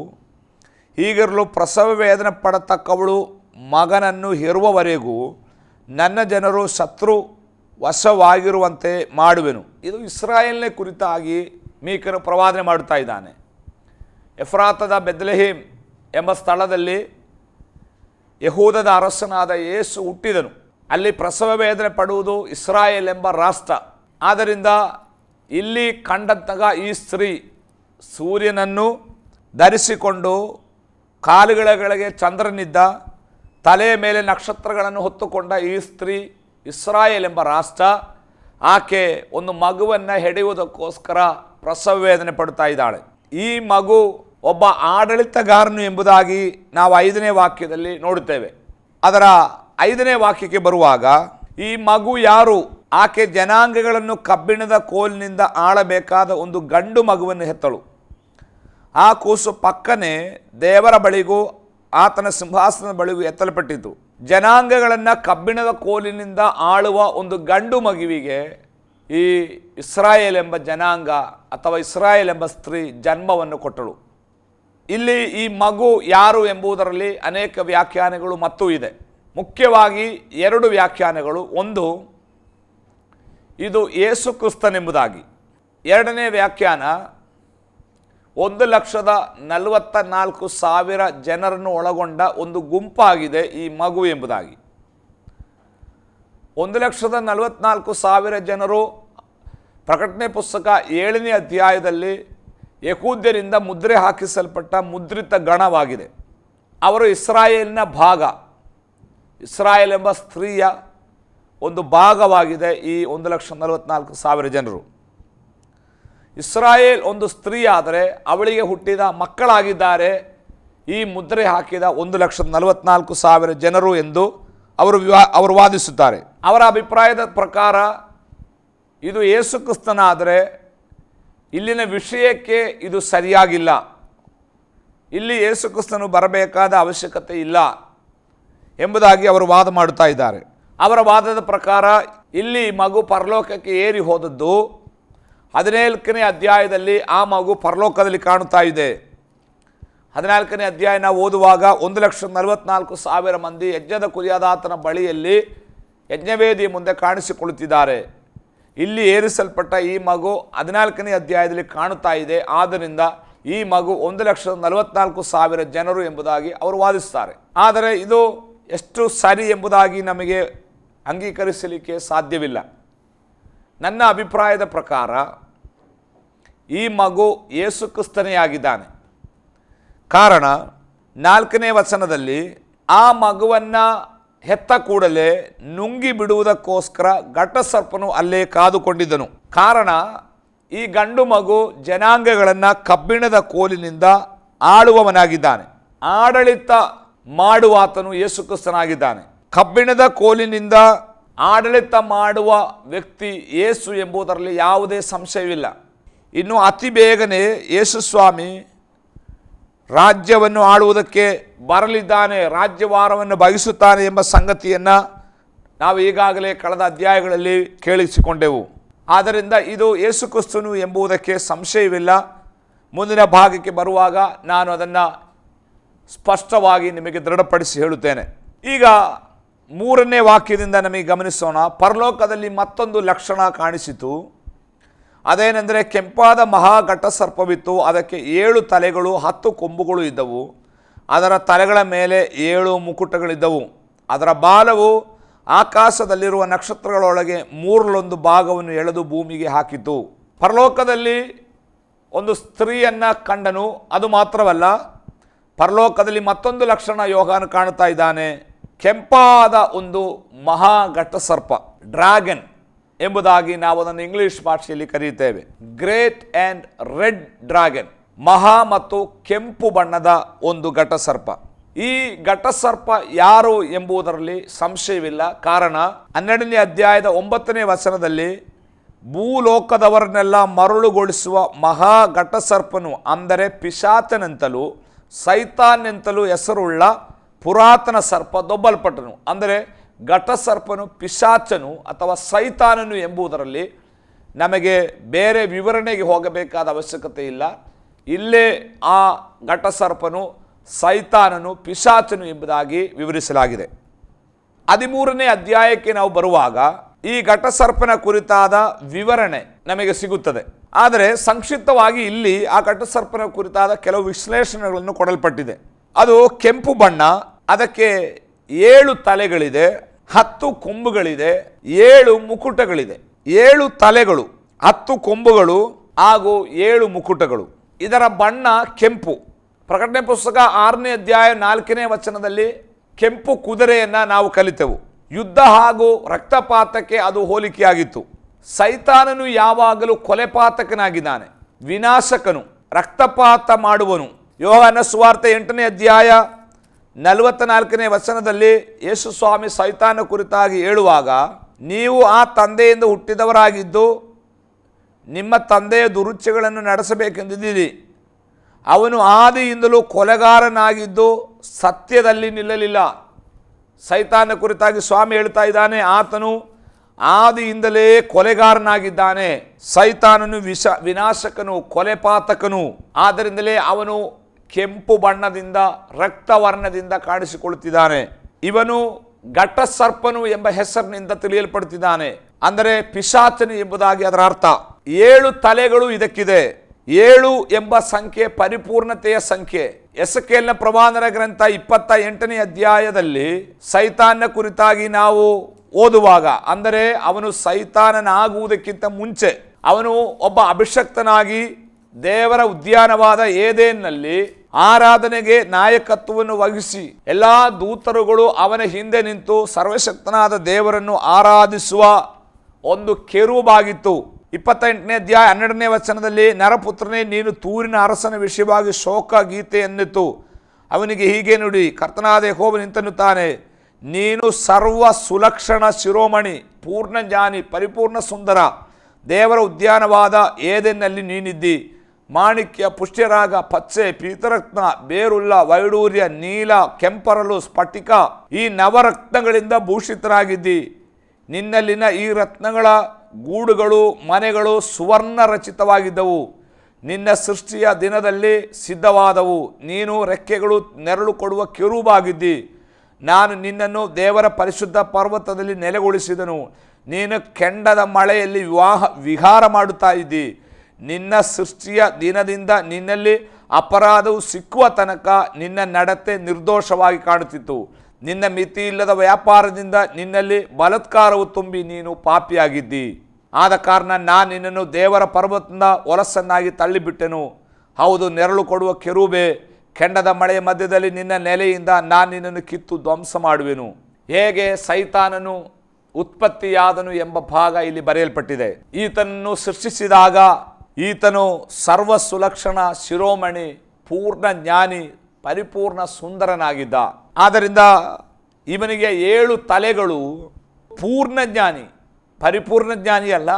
ಹೀಗಿರಲು ಪ್ರಸವ ವೇದನೆ ಪಡತಕ್ಕವಳು ಮಗನನ್ನು ಹೆರುವವರೆಗೂ ನನ್ನ ಜನರು ಶತ್ರು ವಶವಾಗಿರುವಂತೆ ಮಾಡುವೆನು. ಇದು ಇಸ್ರಾಯೇಲ್ನೇ ಕುರಿತಾಗಿ ಮೀಕನು ಪ್ರವಾದನೆ ಮಾಡುತ್ತಾ ಇದ್ದಾನೆ. ಎಫ್ರಾತದ ಬೆತ್ಲೆಹೇಮ್ ಎಂಬ ಸ್ಥಳದಲ್ಲಿ ಯೆಹೂದದ ಅರಸನಾದ ಯೇಸು ಹುಟ್ಟಿದನು. ಅಲ್ಲಿ ಪ್ರಸವ ವೇದನೆ ಪಡುವುದು ಇಸ್ರಾಯೇಲ್ ಎಂಬ ರಾಷ್ಟ್ರ. ಆದ್ದರಿಂದ ಇಲ್ಲಿ ಕಂಡಂತಹ ಈ ಸ್ತ್ರೀ ಸೂರ್ಯನನ್ನು ಧರಿಸಿಕೊಂಡು ಕಾಲುಗಳ ಕೆಳಗೆ ಚಂದ್ರನಿದ್ದ, ತಲೆಯ ಮೇಲೆ ನಕ್ಷತ್ರಗಳನ್ನು ಹೊತ್ತುಕೊಂಡ ಈ ಸ್ತ್ರೀ ಇಸ್ರಾಯೇಲ್ ಎಂಬ ರಾಷ್ಟ್ರ. ಆಕೆ ಒಂದು ಮಗುವನ್ನು ಹೆಡೆಯುವುದಕ್ಕೋಸ್ಕರ ಪ್ರಸವ ವೇದನೆ ಪಡ್ತಾ ಇದ್ದಾಳೆ. ಈ ಮಗು ಒಬ್ಬ ಆಡಳಿತಗಾರನು ಎಂಬುದಾಗಿ ನಾವು 5ನೇ ವಾಕ್ಯದಲ್ಲಿ ನೋಡುತ್ತೇವೆ. ಅದರ 5ನೇ ವಾಕ್ಯಕ್ಕೆ ಬರುವಾಗ ಈ ಮಗು ಯಾರು? ಆಕೆ ಜನಾಂಗಗಳನ್ನು ಕಬ್ಬಿಣದ ಕೋಲಿನಿಂದ ಆಳಬೇಕಾದ ಒಂದು ಗಂಡು ಮಗುವನ್ನು ಹೆತ್ತಳು. ಆ ಕೂಸು ಪಕ್ಕನೆ ದೇವರ ಬಳಿಗೂ ಆತನ ಸಿಂಹಾಸನದ ಬಳಿಗೂ ಎತ್ತಲ್ಪಟ್ಟಿತು. ಜನಾಂಗಗಳನ್ನು ಕಬ್ಬಿಣದ ಕೋಲಿನಿಂದ ಆಳುವ ಒಂದು ಗಂಡು ಮಗುವಿಗೆ ಈ ಇಸ್ರಾಯೇಲ್ ಎಂಬ ಜನಾಂಗ ಅಥವಾ ಇಸ್ರಾಯೇಲ್ ಎಂಬ ಸ್ತ್ರೀ ಜನ್ಮವನ್ನು ಕೊಟ್ಟಳು. ಇಲ್ಲಿ ಈ ಮಗು ಯಾರು ಎಂಬುದರಲ್ಲಿ ಅನೇಕ ವ್ಯಾಖ್ಯಾನಗಳು ಮತ್ತೂ ಇದೆ. ಮುಖ್ಯವಾಗಿ 2 ವ್ಯಾಖ್ಯಾನಗಳು. ಒಂದು, ಇದು ಯೇಸು ಕ್ರಿಸ್ತನೆಂಬುದಾಗಿ. 2ನೇ ವ್ಯಾಖ್ಯಾನ 1,44,000 ಜನರನ್ನು ಒಳಗೊಂಡ ಒಂದು ಗುಂಪಾಗಿದೆ ಈ ಮಗು ಎಂಬುದಾಗಿ. 1,44,000 ಜನರು ಪ್ರಕಟಣೆ ಪುಸ್ತಕ 7ನೇ ಅಧ್ಯಾಯದಲ್ಲಿ ಯೆಹೂದ್ಯರಿಂದ ಮುದ್ರೆ ಹಾಕಿಸಲ್ಪಟ್ಟ ಮುದ್ರಿತ ಗಣವಾಗಿದೆ. ಅವರು ಇಸ್ರಾಯೇಲಿನ ಭಾಗ, ಇಸ್ರಾಯೇಲ್ ಎಂಬ ಸ್ತ್ರೀಯ ಒಂದು ಭಾಗವಾಗಿದೆ ಈ 1,44,000 ಜನರು. ಇಸ್ರಾಯೇಲ್ ಒಂದು ಸ್ತ್ರೀ ಆದರೆ ಅವಳಿಗೆ ಹುಟ್ಟಿದ ಮಕ್ಕಳಾಗಿದ್ದಾರೆ ಈ ಮುದ್ರೆ ಹಾಕಿದ 1,44,000 ಜನರು ಎಂದು ಅವರು ವಾದಿಸುತ್ತಾರೆ. ಅವರ ಅಭಿಪ್ರಾಯದ ಪ್ರಕಾರ ಇದು ಯೇಸು ಕ್ರಿಸ್ತನಾದರೆ ಇಲ್ಲಿನ ವಿಷಯಕ್ಕೆ ಇದು ಸರಿಯಾಗಿಲ್ಲ. ಇಲ್ಲಿ ಯೇಸು ಕ್ರಿಸ್ತನು ಬರಬೇಕಾದ ಅವಶ್ಯಕತೆ ಇಲ್ಲ ಎಂಬುದಾಗಿ ಅವರು ವಾದ ಮಾಡುತ್ತಾ ಇದ್ದಾರೆ. ಅವರ ವಾದದ ಪ್ರಕಾರ ಇಲ್ಲಿ ಮಗು ಪರಲೋಕಕ್ಕೆ ಏರಿ ಹೋದದ್ದು 14ನೇ ಅಧ್ಯಾಯದಲ್ಲಿ ಆ ಮಗು ಪರಲೋಕದಲ್ಲಿ ಕಾಣುತ್ತಾ ಇದೆ. 14ನೇ ಅಧ್ಯಾಯ ನಾವು ಓದುವಾಗ 1,44,000 ಮಂದಿ ಯಜ್ಞದ ಕುರಿಯಾದಾತನ ಬಳಿಯಲ್ಲಿ ಯಜ್ಞವೇದಿಯ ಮುಂದೆ ಕಾಣಿಸಿಕೊಳ್ಳುತ್ತಿದ್ದಾರೆ. ಇಲ್ಲಿ ಏರಿಸಲ್ಪಟ್ಟ ಈ ಮಗು 14ನೇ ಅಧ್ಯಾಯದಲ್ಲಿ ಕಾಣುತ್ತಾ ಇದೆ. ಆದ್ದರಿಂದ ಈ ಮಗು 1,44,000 ಜನರು ಎಂಬುದಾಗಿ ಅವರು ವಾದಿಸುತ್ತಾರೆ. ಆದರೆ ಇದು ಎಷ್ಟು ಸರಿ ಎಂಬುದಾಗಿ ನಮಗೆ ಅಂಗೀಕರಿಸಲಿಕ್ಕೆ ಸಾಧ್ಯವಿಲ್ಲ. ನನ್ನ ಅಭಿಪ್ರಾಯದ ಪ್ರಕಾರ ಈ ಮಗು ಯೇಸು ಕ್ರಿಸ್ತನೇ ಆಗಿದ್ದಾನೆ. ಕಾರಣ 4ನೇ ವಚನದಲ್ಲಿ ಆ ಮಗುವನ್ನು ಹೆತ್ತ ಕೂಡಲೇ ನುಂಗಿ ಬಿಡುವುದಕ್ಕೋಸ್ಕರ ಘಟಸರ್ಪನು ಅಲ್ಲೇ ಕಾದುಕೊಂಡಿದ್ದನು. ಕಾರಣ ಈ ಗಂಡು ಮಗು ಜನಾಂಗಗಳನ್ನು ಕಬ್ಬಿಣದ ಕೋಲಿನಿಂದ ಆಳುವವನಾಗಿದ್ದಾನೆ. ಆಡಳಿತ ಮಾಡುವಾತನು ಯೇಸು ಕ್ರಿಸ್ತನಾಗಿದ್ದಾನೆ. ಕಬ್ಬಿಣದ ಕೋಲಿನಿಂದ ಆಡಳಿತ ಮಾಡುವ ವ್ಯಕ್ತಿ ಯೇಸು ಎಂಬುದರಲ್ಲಿ ಯಾವುದೇ ಸಂಶಯವಿಲ್ಲ. ಇನ್ನು ಅತಿ ಬೇಗನೆ ಯೇಸು ಸ್ವಾಮಿ ರಾಜ್ಯವನ್ನು ಆಳುವುದಕ್ಕೆ ಬರಲಿದ್ದಾನೆ, ರಾಜ್ಯಭಾರವನ್ನು ಬಯಸುತ್ತಾನೆ ಎಂಬ ಸಂಗತಿಯನ್ನು ನಾವು ಈಗಾಗಲೇ ಕಳೆದ ಅಧ್ಯಾಯಗಳಲ್ಲಿ ಕೇಳಿಸಿಕೊಂಡೆವು. ಆದ್ದರಿಂದ ಇದು ಯೇಸು ಕ್ರಿಸ್ತನು ಎಂಬುದಕ್ಕೆ ಸಂಶಯವಿಲ್ಲ. ಮುಂದಿನ ಭಾಗಕ್ಕೆ ಬರುವಾಗ ನಾನು ಅದನ್ನು ಸ್ಪಷ್ಟವಾಗಿ ನಿಮಗೆ ದೃಢಪಡಿಸಿ ಹೇಳುತ್ತೇನೆ. ಈಗ 3ನೇ ವಾಕ್ಯದಿಂದ ನಮಗೆ ಗಮನಿಸೋಣ. ಪರಲೋಕದಲ್ಲಿ ಮತ್ತೊಂದು ಲಕ್ಷಣ ಕಾಣಿಸಿತು. ಅದೇನೆಂದರೆ ಕೆಂಪಾದ ಮಹಾಘಟ ಸರ್ಪವಿತ್ತು. ಅದಕ್ಕೆ 7 ತಲೆಗಳು 10 ಕೊಂಬುಗಳು ಇದ್ದವು. ಅದರ ತಲೆಗಳ ಮೇಲೆ 7 ಮುಕುಟಗಳಿದ್ದವು. ಅದರ ಬಾಲವು ಆಕಾಶದಲ್ಲಿರುವ ನಕ್ಷತ್ರಗಳೊಳಗೆ 1/3 ಭಾಗವನ್ನು ಎಳೆದು ಭೂಮಿಗೆ ಹಾಕಿತು. ಪರಲೋಕದಲ್ಲಿ ಒಂದು ಸ್ತ್ರೀಯನ್ನು ಕಂಡನು. ಅದು ಮಾತ್ರವಲ್ಲ, ಪರಲೋಕದಲ್ಲಿ ಮತ್ತೊಂದು ಲಕ್ಷಣ ಯೋಹಾನ ಕಾಣುತ್ತಾ ಇದ್ದಾನೆ. ಕೆಂಪಾದ ಒಂದು ಮಹಾಘಟ ಸರ್ಪ, ಡ್ರ್ಯಾಗನ್ ಎಂಬುದಾಗಿ ನಾವು ಅದನ್ನು ಇಂಗ್ಲಿಷ್ ಭಾಷೆಯಲ್ಲಿ ಕರೆಯುತ್ತೇವೆ. Great and red dragon. ಮಹಾ ಮತ್ತು ಕೆಂಪು ಬಣ್ಣದ ಒಂದು ಘಟಸರ್ಪ. ಈ ಘಟಸರ್ಪ ಯಾರು ಎಂಬುದರಲ್ಲಿ ಸಂಶಯವಿಲ್ಲ. ಕಾರಣ 12ನೇ ಅಧ್ಯಾಯದ 9ನೇ ವಚನದಲ್ಲಿ ಭೂಲೋಕದವರನ್ನೆಲ್ಲ ಮರಳುಗೊಳಿಸುವ ಮಹಾ ಘಟಸರ್ಪನು, ಅಂದರೆ ಪಿಶಾಚನೆಂತಲೂ ಸೈತಾನೆಂತಲೂ ಹೆಸರುಳ್ಳ ಪುರಾತನ ಸರ್ಪ ದೊಬ್ಬಲ್ಪಟ್ಟನು. ಅಂದರೆ ಘಟಸರ್ಪನು ಪಿಶಾಚನು ಅಥವಾ ಸೈತಾನನು ಎಂಬುದರಲ್ಲಿ ನಮಗೆ ಬೇರೆ ವಿವರಣೆಗೆ ಹೋಗಬೇಕಾದ ಅವಶ್ಯಕತೆ ಇಲ್ಲ. ಇಲ್ಲೇ ಆ ಘಟಸರ್ಪನು ಸೈತಾನನು ಪಿಶಾಚನು ಎಂಬುದಾಗಿ ವಿವರಿಸಲಾಗಿದೆ. 13ನೇ ಅಧ್ಯಾಯಕ್ಕೆ ನಾವು ಬರುವಾಗ ಈ ಘಟಸರ್ಪನ ಕುರಿತಾದ ವಿವರಣೆ ನಮಗೆ ಸಿಗುತ್ತದೆ. ಆದರೆ ಸಂಕ್ಷಿಪ್ತವಾಗಿ ಇಲ್ಲಿ ಆ ಘಟಸರ್ಪನ ಕುರಿತಾದ ಕೆಲವು ವಿಶ್ಲೇಷಣೆಗಳನ್ನು ಕೊಡಲ್ಪಟ್ಟಿದೆ. ಅದು ಕೆಂಪು ಬಣ್ಣ, ಅದಕ್ಕೆ 7 ತಲೆಗಳಿದೆ, 10 ಕೊಂಬುಗಳಿದೆ, 7 ಮುಕುಟಗಳಿದೆ. 7 ತಲೆಗಳು, 10 ಕೊಂಬುಗಳು ಹಾಗೂ 7 ಮುಕುಟಗಳು. ಇದರ ಬಣ್ಣ ಕೆಂಪು. ಪ್ರಕಟಣೆ ಪುಸ್ತಕ 6ನೇ ಅಧ್ಯಾಯ 4ನೇ ವಚನದಲ್ಲಿ ಕೆಂಪು ಕುದುರೆಯನ್ನು ನಾವು ಕಲಿತೆವು. ಯುದ್ಧ ಹಾಗೂ ರಕ್ತಪಾತಕ್ಕೆ ಅದು ಹೋಲಿಕೆಯಾಗಿತ್ತು. ಸೈತಾನನು ಯಾವಾಗಲೂ ಕೊಲೆಪಾತಕನಾಗಿದ್ದಾನೆ, ವಿನಾಶಕನು, ರಕ್ತಪಾತ ಮಾಡುವನು. ಯೋಹಾನ ಸುವಾರ್ತೆ 8ನೇ ಅಧ್ಯಾಯ 44ನೇ ವಚನದಲ್ಲಿ ಯೇಸು ಸ್ವಾಮಿ ಸೈತಾನ ಕುರಿತಾಗಿ ಹೇಳುವಾಗ, ನೀವು ಆ ತಂದೆಯಿಂದ ಹುಟ್ಟಿದವರಾಗಿದ್ದು ನಿಮ್ಮ ತಂದೆಯ ದುರುಚ್ಛೆಗಳನ್ನು ನಡೆಸಬೇಕೆಂದಿದ್ದೀರಿ. ಅವನು ಆದಿಯಿಂದಲೂ ಕೊಲೆಗಾರನಾಗಿದ್ದು ಸತ್ಯದಲ್ಲಿ ನಿಲ್ಲಲಿಲ್ಲ. ಸೈತಾನ ಕುರಿತಾಗಿ ಸ್ವಾಮಿ ಹೇಳ್ತಾ ಇದ್ದಾನೆ, ಆತನು ಆದಿಯಿಂದಲೇ ಕೊಲೆಗಾರನಾಗಿದ್ದಾನೆ. ಸೈತಾನನು ವಿನಾಶಕನು, ಕೊಲೆಪಾತಕನು. ಆದ್ದರಿಂದಲೇ ಅವನು ಕೆಂಪು ಬಣ್ಣದಿಂದ, ರಕ್ತವರ್ಣದಿಂದ ಕಾಣಿಸಿಕೊಳ್ಳುತ್ತಿದ್ದಾನೆ. ಇವನು ಘಟಸರ್ಪನು ಎಂಬ ಹೆಸರಿನಿಂದ ತಿಳಿಯಲ್ಪಡುತ್ತಿದ್ದಾನೆ. ಅಂದರೆ ಪಿಶಾಚನು ಎಂಬುದಾಗಿ ಅದರ ಅರ್ಥ. 7 ತಲೆಗಳು ಇದಕ್ಕಿದೆ. 7 ಎಂಬ ಸಂಖ್ಯೆ ಪರಿಪೂರ್ಣತೆಯ ಸಂಖ್ಯೆ. ಎಸೆಕೇಲನ ಪ್ರವಾದನ ಗ್ರಂಥ 28ನೇ ಅಧ್ಯಾಯದಲ್ಲಿ ಸೈತಾನ ಕುರಿತಾಗಿ ನಾವು ಓದುವಾಗ, ಅಂದರೆ ಅವನು ಸೈತಾನನಾಗುವುದಕ್ಕಿಂತ ಮುಂಚೆ ಅವನು ಒಬ್ಬ ಅಭಿಷಕ್ತನಾಗಿ ದೇವರ ಉದ್ಯಾನವಾದ ಏದೇನ್ನಲ್ಲಿ ಆರಾಧನೆಗೆ ನಾಯಕತ್ವವನ್ನು ವಹಿಸಿ ಎಲ್ಲ ದೂತರುಗಳು ಅವನ ಹಿಂದೆ ನಿಂತು ಸರ್ವಶಕ್ತನಾದ ದೇವರನ್ನು ಆರಾಧಿಸುವ ಒಂದು ಕೆರೂಬಾಗಿತ್ತು. 28ನೇ ಅಧ್ಯಾಯ 12ನೇ ವಚನದಲ್ಲಿ, ನರಪುತ್ರನೇ, ನೀನು ತೂರಿನ ಅರಸನ ವಿಷಯವಾಗಿ ಶೋಕ ಗೀತೆ ಎನ್ನಿತು. ಅವನಿಗೆ ಹೀಗೆ ನುಡಿ, ಕರ್ತನಾದ ಯೆಹೋವನು ಇಂತೆನ್ನುತ್ತಾನೆ, ನೀನು ಸರ್ವ ಸುಲಕ್ಷಣ ಶಿರೋಮಣಿ, ಪೂರ್ಣ ಜ್ಞಾನಿ, ಪರಿಪೂರ್ಣ ಸುಂದರ, ದೇವರ ಉದ್ಯಾನವಾದ ಏದೆನ್ನಲ್ಲಿ ನೀನಿದ್ದಿ. ಮಾಣಿಕ್ಯ, ಪುಷ್ಯರಾಗ, ಪಚ್ಚೆ, ಪೀತರತ್ನ, ಬೇರುಳ್ಳ, ವೈಡೂರ್ಯ, ನೀಲ, ಕೆಂಪರಲು, ಸ್ಫಟಿಕ, ಈ ನವರತ್ನಗಳಿಂದ ಭೂಷಿತರಾಗಿದ್ದಿ. ನಿನ್ನಲ್ಲಿನ ಈ ರತ್ನಗಳ ಗೂಡುಗಳು, ಮನೆಗಳು ಸುವರ್ಣ ರಚಿತವಾಗಿದ್ದವು. ನಿನ್ನ ಸೃಷ್ಟಿಯ ದಿನದಲ್ಲಿ ಸಿದ್ಧವಾದವು. ನೀನು ರೆಕ್ಕೆಗಳು ನೆರಳು ಕೊಡುವ ಕೆರೂಬಾಗಿದ್ದಿ. ನಾನು ನಿನ್ನನ್ನು ದೇವರ ಪರಿಶುದ್ಧ ಪರ್ವತದಲ್ಲಿ ನೆಲೆಗೊಳಿಸಿದನು. ನೀನು ಕೆಂಡದ ಮಳೆಯಲ್ಲಿ ವಿಹಾರ ಮಾಡುತ್ತಾ ಇದ್ದಿ. ನಿನ್ನ ಸೃಷ್ಟಿಯ ದಿನದಿಂದ ನಿನ್ನಲ್ಲಿ ಅಪರಾಧವು ಸಿಕ್ಕುವ ತನಕ ನಿನ್ನ ನಡತೆ ನಿರ್ದೋಷವಾಗಿ ಕಾಣುತ್ತಿತ್ತು. ನಿನ್ನ ಮಿತಿ ಇಲ್ಲದ ವ್ಯಾಪಾರದಿಂದ ನಿನ್ನಲ್ಲಿ ಬಲಾತ್ಕಾರವು ತುಂಬಿ ನೀನು ಪಾಪಿಯಾಗಿದ್ದಿ. ಆದ ಕಾರಣ ನಾನು ನಿನ್ನನ್ನು ದೇವರ ಪರ್ವತದಿಂದ ಹೊಲಸನ್ನಾಗಿ ತಳ್ಳಿಬಿಟ್ಟೆನು. ಹೌದು, ನೆರಳು ಕೊಡುವ ಕೆರೂಬೆ, ಕೆಂಡದ ಮಳೆಯ ಮಧ್ಯದಲ್ಲಿ ನಿನ್ನ ನೆಲೆಯಿಂದ ನಾನು ನಿನ್ನನ್ನು ಕಿತ್ತು ಧ್ವಂಸ ಮಾಡುವೆನು. ಹೇಗೆ ಸೈತಾನನು ಉತ್ಪತ್ತಿಯಾದನು ಎಂಬ ಭಾಗ ಇಲ್ಲಿ ಬರೆಯಲ್ಪಟ್ಟಿದೆ. ಈತನನ್ನು ಸೃಷ್ಟಿಸಿದಾಗ ಈತನು ಸರ್ವ ಸುಲಕ್ಷಣ ಶಿರೋಮಣಿ, ಪೂರ್ಣ ಜ್ಞಾನಿ, ಪರಿಪೂರ್ಣ ಸುಂದರನಾಗಿದ್ದ. ಆದ್ದರಿಂದ ಇವನಿಗೆ 7 ತಲೆಗಳು. ಪೂರ್ಣ ಜ್ಞಾನಿ, ಪರಿಪೂರ್ಣ ಜ್ಞಾನಿ ಅಲ್ಲ,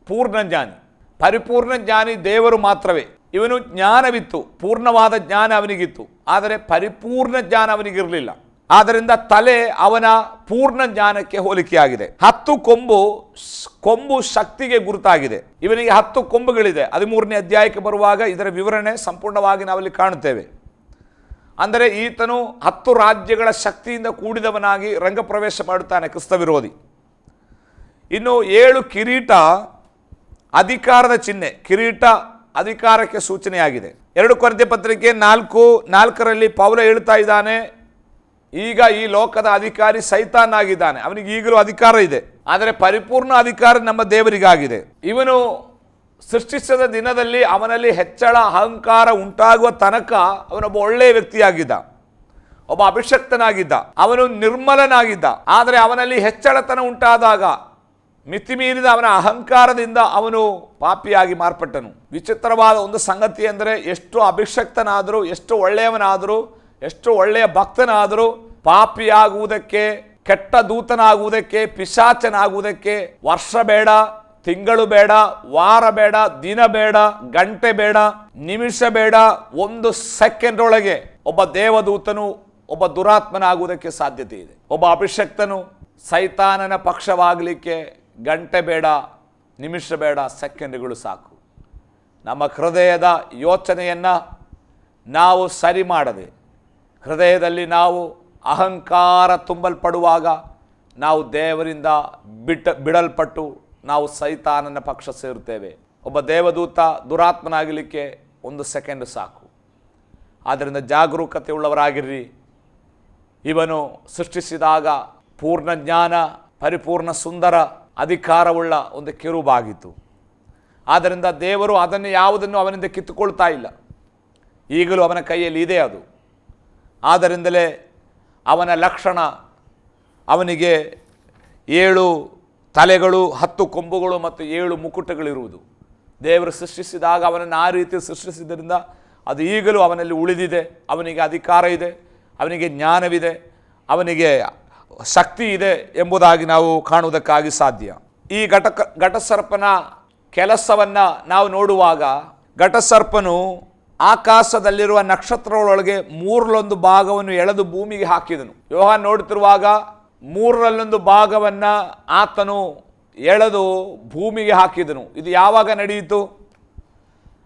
ಪೂರ್ಣ ಜ್ಞಾನಿ. ಪರಿಪೂರ್ಣ ಜ್ಞಾನಿ ದೇವರು ಮಾತ್ರವೇ. ಇವನು ಜ್ಞಾನವಿತ್ತು, ಪೂರ್ಣವಾದ ಜ್ಞಾನ ಅವನಿಗಿತ್ತು, ಆದರೆ ಪರಿಪೂರ್ಣ ಜ್ಞಾನ ಅವನಿಗಿರಲಿಲ್ಲ. ಆದ್ದರಿಂದ ತಲೆ ಅವನ ಪೂರ್ಣ ಜ್ಞಾನಕ್ಕೆ ಹೋಲಿಕೆಯಾಗಿದೆ. 10 ಕೊಂಬು ಶಕ್ತಿಗೆ ಗುರುತಾಗಿದೆ. ಇವನಿಗೆ 10 ಕೊಂಬುಗಳಿದೆ. 13ನೇ ಅಧ್ಯಾಯಕ್ಕೆ ಬರುವಾಗ ಇದರ ವಿವರಣೆ ಸಂಪೂರ್ಣವಾಗಿ ನಾವಲ್ಲಿ ಕಾಣುತ್ತೇವೆ. ಅಂದರೆ ಈತನು 10 ರಾಜ್ಯಗಳ ಶಕ್ತಿಯಿಂದ ಕೂಡಿದವನಾಗಿ ರಂಗಪ್ರವೇಶ ಮಾಡುತ್ತಾನೆ, ಕ್ರಿಸ್ತ ವಿರೋಧಿ. ಇನ್ನು 7 ಕಿರೀಟ ಅಧಿಕಾರದ ಚಿಹ್ನೆ. ಕಿರೀಟ ಅಧಿಕಾರಕ್ಕೆ ಸೂಚನೆಯಾಗಿದೆ. 2 ಕೊರಿಂಥ್ಯ ಪತ್ರಿಕೆ 4:4ರಲ್ಲಿ ಪೌಲ ಹೇಳ್ತಾ ಇದ್ದಾನೆ, ಈಗ ಈ ಲೋಕದ ಅಧಿಕಾರಿ ಸೈತಾನ್ ಆಗಿದ್ದಾನೆ, ಅವನಿಗೆ ಈಗಲೂ ಅಧಿಕಾರ ಇದೆ, ಆದರೆ ಪರಿಪೂರ್ಣ ಅಧಿಕಾರ ನಮ್ಮ ದೇವರಿಗಾಗಿದೆ. ಇವನು ಸೃಷ್ಟಿಸಿದ ದಿನದಲ್ಲಿ ಅವನಲ್ಲಿ ಹೆಚ್ಚಳ ಅಹಂಕಾರ ಉಂಟಾಗುವ ತನಕ ಅವನೊಬ್ಬ ಒಳ್ಳೆಯ ವ್ಯಕ್ತಿಯಾಗಿದ್ದ, ಒಬ್ಬ ಅಭಿಷಕ್ತನಾಗಿದ್ದ, ಅವನು ನಿರ್ಮಲನಾಗಿದ್ದ. ಆದರೆ ಅವನಲ್ಲಿ ಹೆಚ್ಚಳತನ ಉಂಟಾದಾಗ ಮಿತಿಮೀರಿದ ಅವನ ಅಹಂಕಾರದಿಂದ ಅವನು ಪಾಪಿಯಾಗಿ ಮಾರ್ಪಟ್ಟನು. ವಿಚಿತ್ರವಾದ ಒಂದು ಸಂಗತಿ ಅಂದರೆ, ಎಷ್ಟು ಅಭಿಷಕ್ತನಾದರೂ, ಎಷ್ಟು ಒಳ್ಳೆಯವನಾದರೂ, ಎಷ್ಟು ಒಳ್ಳೆಯ ಭಕ್ತನಾದರೂ ಪಾಪಿಯಾಗುವುದಕ್ಕೆ, ಕೆಟ್ಟ ದೂತನಾಗುವುದಕ್ಕೆ, ಪಿಶಾಚನಾಗುವುದಕ್ಕೆ ವರ್ಷ ಬೇಡ, ತಿಂಗಳು ಬೇಡ, ವಾರ ಬೇಡ, ದಿನ ಬೇಡ, ಗಂಟೆ ಬೇಡ, ನಿಮಿಷ ಬೇಡ, 1 ಸೆಕೆಂಡ್ ಒಳಗೆ ಒಬ್ಬ ದೇವದೂತನು ಒಬ್ಬ ದುರಾತ್ಮನಾಗುವುದಕ್ಕೆ ಸಾಧ್ಯತೆ ಇದೆ. ಒಬ್ಬ ಅಭಿಷಕ್ತನು ಸೈತಾನನ ಪಕ್ಷವಾಗಲಿಕ್ಕೆ ಗಂಟೆ ಬೇಡ, ನಿಮಿಷ ಬೇಡ, ಸೆಕೆಂಡ್ಗಳು ಸಾಕು. ನಮ್ಮ ಹೃದಯದ ಯೋಚನೆಯನ್ನು ನಾವು ಸರಿ ಮಾಡದೆ, ಹೃದಯದಲ್ಲಿ ನಾವು ಅಹಂಕಾರ ತುಂಬಲ್ಪಡುವಾಗ ನಾವು ದೇವರಿಂದ ಬಿಡಲ್ಪಟ್ಟು ನಾವು ಸೈತಾನನ ಪಕ್ಷ ಸೇರುತ್ತೇವೆ. ಒಬ್ಬ ದೇವದೂತ ದುರಾತ್ಮನಾಗಲಿಕ್ಕೆ 1 ಸೆಕೆಂಡ್ ಸಾಕು. ಆದ್ದರಿಂದ ಜಾಗರೂಕತೆ ಉಳ್ಳವರಾಗಿರ್ರಿ. ಇವನು ಸೃಷ್ಟಿಸಿದಾಗ ಪೂರ್ಣ ಜ್ಞಾನ, ಪರಿಪೂರ್ಣ ಸುಂದರ, ಅಧಿಕಾರವುಳ್ಳ ಒಂದು ಕಿರುಬಾಗಿತ್ತು. ಆದ್ದರಿಂದ ದೇವರು ಅದನ್ನು ಯಾವುದನ್ನು ಅವನಿಂದ ಕಿತ್ತುಕೊಳ್ತಾ ಇಲ್ಲ. ಈಗಲೂ ಅವನ ಕೈಯಲ್ಲಿ ಇದೆ ಅದು. ಆದ್ದರಿಂದಲೇ ಅವನ ಲಕ್ಷಣ, ಅವನಿಗೆ 7 ತಲೆಗಳು, 10 ಕೊಂಬುಗಳು ಮತ್ತು 7 ಮುಕುಟಗಳಿರುವುದು. ದೇವರು ಸೃಷ್ಟಿಸಿದಾಗ ಅವನನ್ನು ಆ ರೀತಿ ಸೃಷ್ಟಿಸಿದ್ದರಿಂದ ಅದು ಈಗಲೂ ಅವನಲ್ಲಿ ಉಳಿದಿದೆ. ಅವನಿಗೆ ಅಧಿಕಾರ ಇದೆ, ಅವನಿಗೆ ಜ್ಞಾನವಿದೆ, ಅವನಿಗೆ ಶಕ್ತಿ ಇದೆ ಎಂಬುದಾಗಿ ನಾವು ಕಾಣುವುದಕ್ಕಾಗಿ ಸಾಧ್ಯ. ಈ ಘಟಸರ್ಪನ ಕೆಲಸವನ್ನು ನಾವು ನೋಡುವಾಗ, ಘಟಸರ್ಪನು ಆಕಾಶದಲ್ಲಿರುವ ನಕ್ಷತ್ರಗಳೊಳಗೆ 1/3 ಭಾಗವನ್ನು ಎಳೆದು ಭೂಮಿಗೆ ಹಾಕಿದನು. ಯೋಹಾನ್ ನೋಡುತ್ತಿರುವಾಗ 1/3 ಭಾಗವನ್ನು ಆತನು ಎಳೆದು ಭೂಮಿಗೆ ಹಾಕಿದನು. ಇದು ಯಾವಾಗ ನಡೆಯಿತು?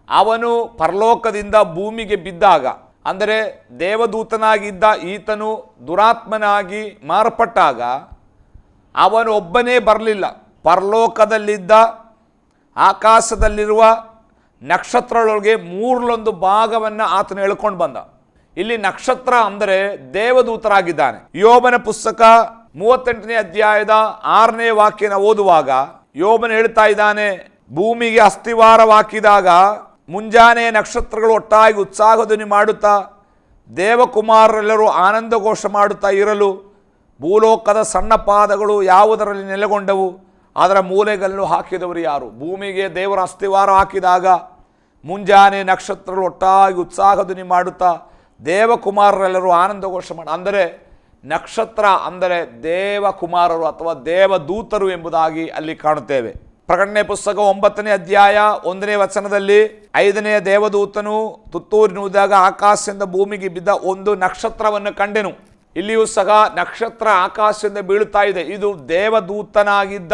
ಅವನು ಪರಲೋಕದಿಂದ ಭೂಮಿಗೆ ಬಿದ್ದಾಗ, ಅಂದರೆ ದೇವದೂತನಾಗಿದ್ದ ಈತನು ದುರಾತ್ಮನಾಗಿ ಮಾರ್ಪಟ್ಟಾಗ ಅವನು ಒಬ್ಬನೇ ಬರಲಿಲ್ಲ. ಪರಲೋಕದಲ್ಲಿದ್ದ ಆಕಾಶದಲ್ಲಿರುವ ನಕ್ಷತ್ರಗಳೊಳಗೆ 1/3 ಭಾಗವನ್ನು ಆತನು ಎಳ್ಕೊಂಡು ಬಂದ. ಇಲ್ಲಿ ನಕ್ಷತ್ರ ಅಂದರೆ ದೇವದೂತರಾಗಿದ್ದಾನೆ. ಯೋಬನ ಪುಸ್ತಕ 38ನೇ ಅಧ್ಯಾಯದ 6ನೇ ವಾಕ್ಯನ ಓದುವಾಗ ಯೋಬನು ಹೇಳ್ತಾ ಇದ್ದಾನೆ, ಭೂಮಿಗೆ ಅಸ್ಥಿವಾರವಾಕಿದಾಗ ಮುಂಜಾನೆ ನಕ್ಷತ್ರಗಳು ಒಟ್ಟಾಗಿ ಉತ್ಸಾಹಧ್ವನಿ ಮಾಡುತ್ತಾ ದೇವಕುಮಾರರೆಲ್ಲರೂ ಆನಂದಘೋಷ ಮಾಡುತ್ತಾ ಇರಲು ಭೂಲೋಕದ ಸಣ್ಣ ಪಾದಗಳು ಯಾವುದರಲ್ಲಿ ನೆಲೆಗೊಂಡವು, ಅದರ ಮೂಲೆಗಲ್ಲು ಹಾಕಿದವರು ಯಾರು? ಭೂಮಿಗೆ ದೇವರ ಅಸ್ಥಿವಾರ ಹಾಕಿದಾಗ ಮುಂಜಾನೆ ನಕ್ಷತ್ರಗಳು ಒಟ್ಟಾಗಿ ಉತ್ಸಾಹಧ್ವನಿ ಮಾಡುತ್ತಾ ದೇವಕುಮಾರರೆಲ್ಲರೂ ಆನಂದಘೋಷ ಅಂದರೆ ನಕ್ಷತ್ರ ಅಂದರೆ ದೇವಕುಮಾರರು ಅಥವಾ ದೇವದೂತರು ಎಂಬುದಾಗಿ ಅಲ್ಲಿ ಕಾಣುತ್ತೇವೆ. ಪ್ರಕಟಣೆ ಪುಸ್ತಕ 9ನೇ ಅಧ್ಯಾಯ 1ನೇ ವಚನದಲ್ಲಿ 5ನೇ ದೇವದೂತನು ತುತ್ತೂರಿನುವುದಾಗ ಆಕಾಶದಿಂದ ಭೂಮಿಗೆ ಬಿದ್ದ ಒಂದು ನಕ್ಷತ್ರವನ್ನು ಕಂಡೆನು. ಇಲ್ಲಿಯೂ ಸಹ ನಕ್ಷತ್ರ ಆಕಾಶದಿಂದ ಬೀಳುತ್ತಾ ಇದೆ. ಇದು ದೇವದೂತನಾಗಿದ್ದ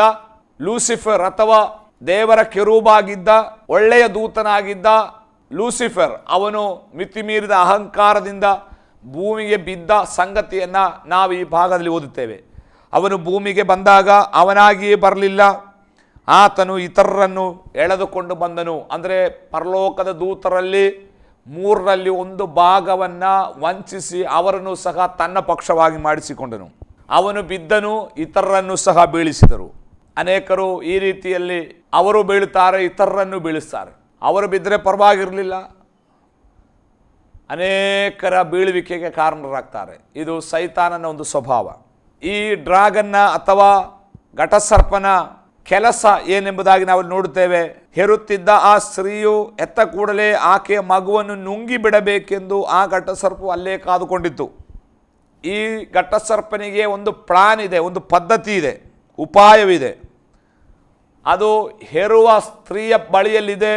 ಲೂಸಿಫರ್ ಅಥವಾ ದೇವರ ಕೆರೂಬಾಗಿದ್ದ ಒಳ್ಳೆಯ ದೂತನಾಗಿದ್ದ ಲೂಸಿಫರ್, ಅವನು ಮಿತಿಮೀರಿದ ಅಹಂಕಾರದಿಂದ ಭೂಮಿಗೆ ಬಿದ್ದ ಸಂಗತಿಯನ್ನು ನಾವು ಈ ಭಾಗದಲ್ಲಿ ಓದುತ್ತೇವೆ. ಅವನು ಭೂಮಿಗೆ ಬಂದಾಗ ಅವನಾಗಿಯೇ ಬರಲಿಲ್ಲ, ಆತನು ಇತರರನ್ನು ಎಳೆದುಕೊಂಡು ಬಂದನು. ಅಂದರೆ ಪರಲೋಕದ ದೂತರಲ್ಲಿ 1/3 ಭಾಗವನ್ನು ವಂಚಿಸಿ ಅವರನ್ನು ಸಹ ತನ್ನ ಪಕ್ಷವಾಗಿ ಮಾಡಿಸಿಕೊಂಡನು. ಅವನು ಬಿದ್ದನು, ಇತರರನ್ನು ಸಹ ಬೀಳಿಸಿದರು. ಅನೇಕರು ಈ ರೀತಿಯಲ್ಲಿ ಅವರು ಬೀಳುತ್ತಾರೆ, ಇತರರನ್ನು ಬೀಳಿಸ್ತಾರೆ. ಅವರು ಬಿದ್ದರೆ ಪರವಾಗಿರಲಿಲ್ಲ, ಅನೇಕರ ಬೀಳುವಿಕೆಗೆ ಕಾರಣರಾಗ್ತಾರೆ. ಇದು ಸೈತಾನನ ಒಂದು ಸ್ವಭಾವ. ಈ ಡ್ರಾಗನ್ನ ಅಥವಾ ಘಟಸರ್ಪನ ಕೆಲಸ ಏನೆಂಬುದಾಗಿ ನಾವು ನೋಡುತ್ತೇವೆ. ಹೆರುತ್ತಿದ್ದ ಆ ಸ್ತ್ರೀಯು ಎತ್ತ ಕೂಡಲೇ ಆಕೆಯ ಮಗುವನ್ನು ನುಂಗಿ ಬಿಡಬೇಕೆಂದು ಆ ಘಟಸರ್ಪವು ಅಲ್ಲೇ ಕಾದುಕೊಂಡಿತ್ತು. ಈ ಘಟಸರ್ಪನಿಗೆ ಒಂದು ಪ್ಲಾನ್ ಇದೆ, ಒಂದು ಪದ್ಧತಿ ಇದೆ, ಉಪಾಯವಿದೆ. ಅದು ಹೆರುವ ಸ್ತ್ರೀಯ ಬಳಿಯಲ್ಲಿದೆ.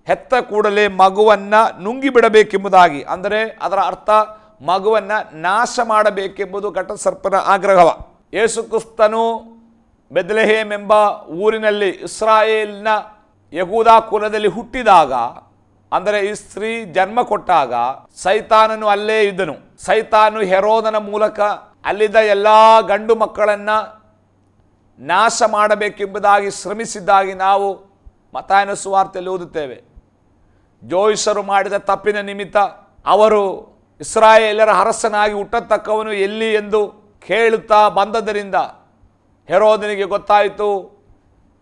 ಹೆತ್ತ ಕೂಡಲೇ ಮಗುವನ್ನು ನುಂಗಿ ಬಿಡಬೇಕೆಂಬುದಾಗಿ, ಅಂದರೆ ಅದರ ಅರ್ಥ ಮಗುವನ್ನು ನಾಶ ಮಾಡಬೇಕೆಂಬುದು ಘಟಸರ್ಪನ ಆಗ್ರಹವ. ಯೇಸು ಕ್ರಿಸ್ತನು ಬೆತ್ಲೆಹೇಮ್ ಎಂಬ ಊರಿನಲ್ಲಿ ಇಸ್ರಾಯೇಲ್ನ ಯಹೂದ ಕುಲದಲ್ಲಿ ಹುಟ್ಟಿದಾಗ, ಅಂದರೆ ಈ ಸ್ತ್ರೀ ಜನ್ಮ ಕೊಟ್ಟಾಗ ಸೈತಾನನು ಅಲ್ಲೇ ಇದ್ದನು. ಸೈತಾನು ಹೆರೋದನ ಮೂಲಕ ಅಲ್ಲಿದ್ದ ಎಲ್ಲ ಗಂಡು ಮಕ್ಕಳನ್ನು ನಾಶ ಮಾಡಬೇಕೆಂಬುದಾಗಿ ಶ್ರಮಿಸಿದ್ದಾಗಿ ನಾವು ಮತ್ತಾಯನ ಸುವಾರ್ತೆಯಲ್ಲಿ ಓದುತ್ತೇವೆ. ಜೋಯಿಸರು ಮಾಡಿದ ತಪ್ಪಿನ ನಿಮಿತ್ತ ಅವರು ಇಸ್ರಾಯೇಲರ ಅರಸನಾಗಿ ಹುಟ್ಟತಕ್ಕವನು ಎಲ್ಲಿ ಎಂದು ಕೇಳುತ್ತಾ ಬಂದದ್ದರಿಂದ ಹೆರೋದನಿಗೆ ಗೊತ್ತಾಯಿತು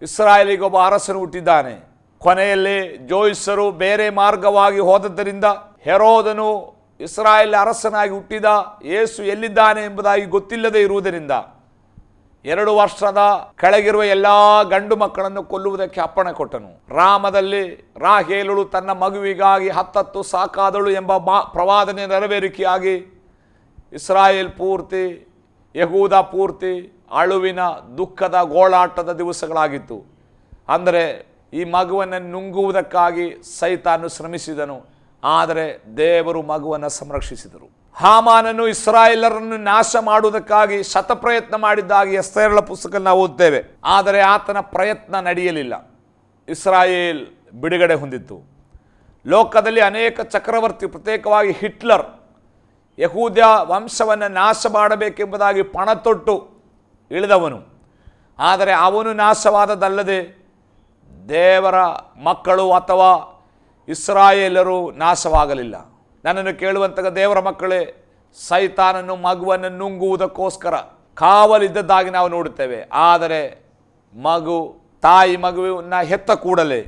ಇಸ್ರಾಯೇಲಿಗೆ ಒಬ್ಬ ಅರಸನು ಹುಟ್ಟಿದ್ದಾನೆ. ಕೊನೆಯಲ್ಲಿ ಜೋಯಿಸರು ಬೇರೆ ಮಾರ್ಗವಾಗಿ ಹೋದದ್ದರಿಂದ ಹೆರೋದನು ಇಸ್ರಾಯೇಲ್ ಅರಸನಾಗಿ ಹುಟ್ಟಿದ ಯೇಸು ಎಲ್ಲಿದ್ದಾನೆ ಎಂಬುದಾಗಿ ಗೊತ್ತಿಲ್ಲದೆ ಇರುವುದರಿಂದ 2 ವರ್ಷದ ಕೆಳಗಿರುವ ಎಲ್ಲ ಗಂಡು ಮಕ್ಕಳನ್ನು ಕೊಲ್ಲುವುದಕ್ಕೆ ಅಪ್ಪಣೆ ಕೊಟ್ಟನು. ರಾಮದಲ್ಲಿ ರಾಹೇಲಳು ತನ್ನ ಮಗುವಿಗಾಗಿ 10 ಸಾಕಾದಳು ಎಂಬ ಪ್ರವಾದನೆ ನೆರವೇರಿಕೆಯಾಗಿ ಇಸ್ರಾಯೇಲ್ ಪೂರ್ತಿ, ಯಹೂದ ಪೂರ್ತಿ ಅಳುವಿನ ದುಃಖದ ಗೋಳಾಟದ ದಿವಸಗಳಾಗಿತ್ತು. ಅಂದರೆ ಈ ಮಗುವನ್ನು ನುಂಗುವುದಕ್ಕಾಗಿ ಸೈತಾನು ಶ್ರಮಿಸಿದನು, ಆದರೆ ದೇವರು ಮಗುವನ್ನು ಸಂರಕ್ಷಿಸಿದರು. ಹಾಮಾನನು ಇಸ್ರಾಯೇಲರನ್ನು ನಾಶ ಮಾಡುವುದಕ್ಕಾಗಿ ಶತಪ್ರಯತ್ನ ಮಾಡಿದ್ದಾಗಿ ಎಸ್ತೇರಳ ಪುಸ್ತಕ ನಾವು ಓದ್ತೇವೆ. ಆದರೆ ಆತನ ಪ್ರಯತ್ನ ನಡೆಯಲಿಲ್ಲ. ಇಸ್ರಾಯೇಲ್ ಬಿಡುಗಡೆ ಹೊಂದಿತ್ತು. ಲೋಕದಲ್ಲಿ ಅನೇಕ ಚಕ್ರವರ್ತಿ, ಪ್ರತ್ಯೇಕವಾಗಿ ಹಿಟ್ಲರ್ ಯಹೂದ್ಯ ವಂಶವನ್ನು ನಾಶ ಮಾಡಬೇಕೆಂಬುದಾಗಿ ಪಣ ತೊಟ್ಟು ಇಳಿದವನು. ಆದರೆ ಅವನು ನಾಶವಾದದಲ್ಲದೆ ದೇವರ ಮಕ್ಕಳು ಅಥವಾ ಇಸ್ರಾಯೇಲರು ನಾಶವಾಗಲಿಲ್ಲ. ನನ್ನನ್ನು ಕೇಳುವಂತಹ ದೇವರ ಮಕ್ಕಳೇ, ಸೈತಾನನು ಮಗುವನ್ನು ನುಂಗುವುದಕ್ಕೋಸ್ಕರ ಕಾವಲಿದ್ದದ್ದಾಗಿ ನಾವು ನೋಡುತ್ತೇವೆ. ಆದರೆ ತಾಯಿ ಮಗುವನ್ನು ಹೆತ್ತ ಕೂಡಲೇ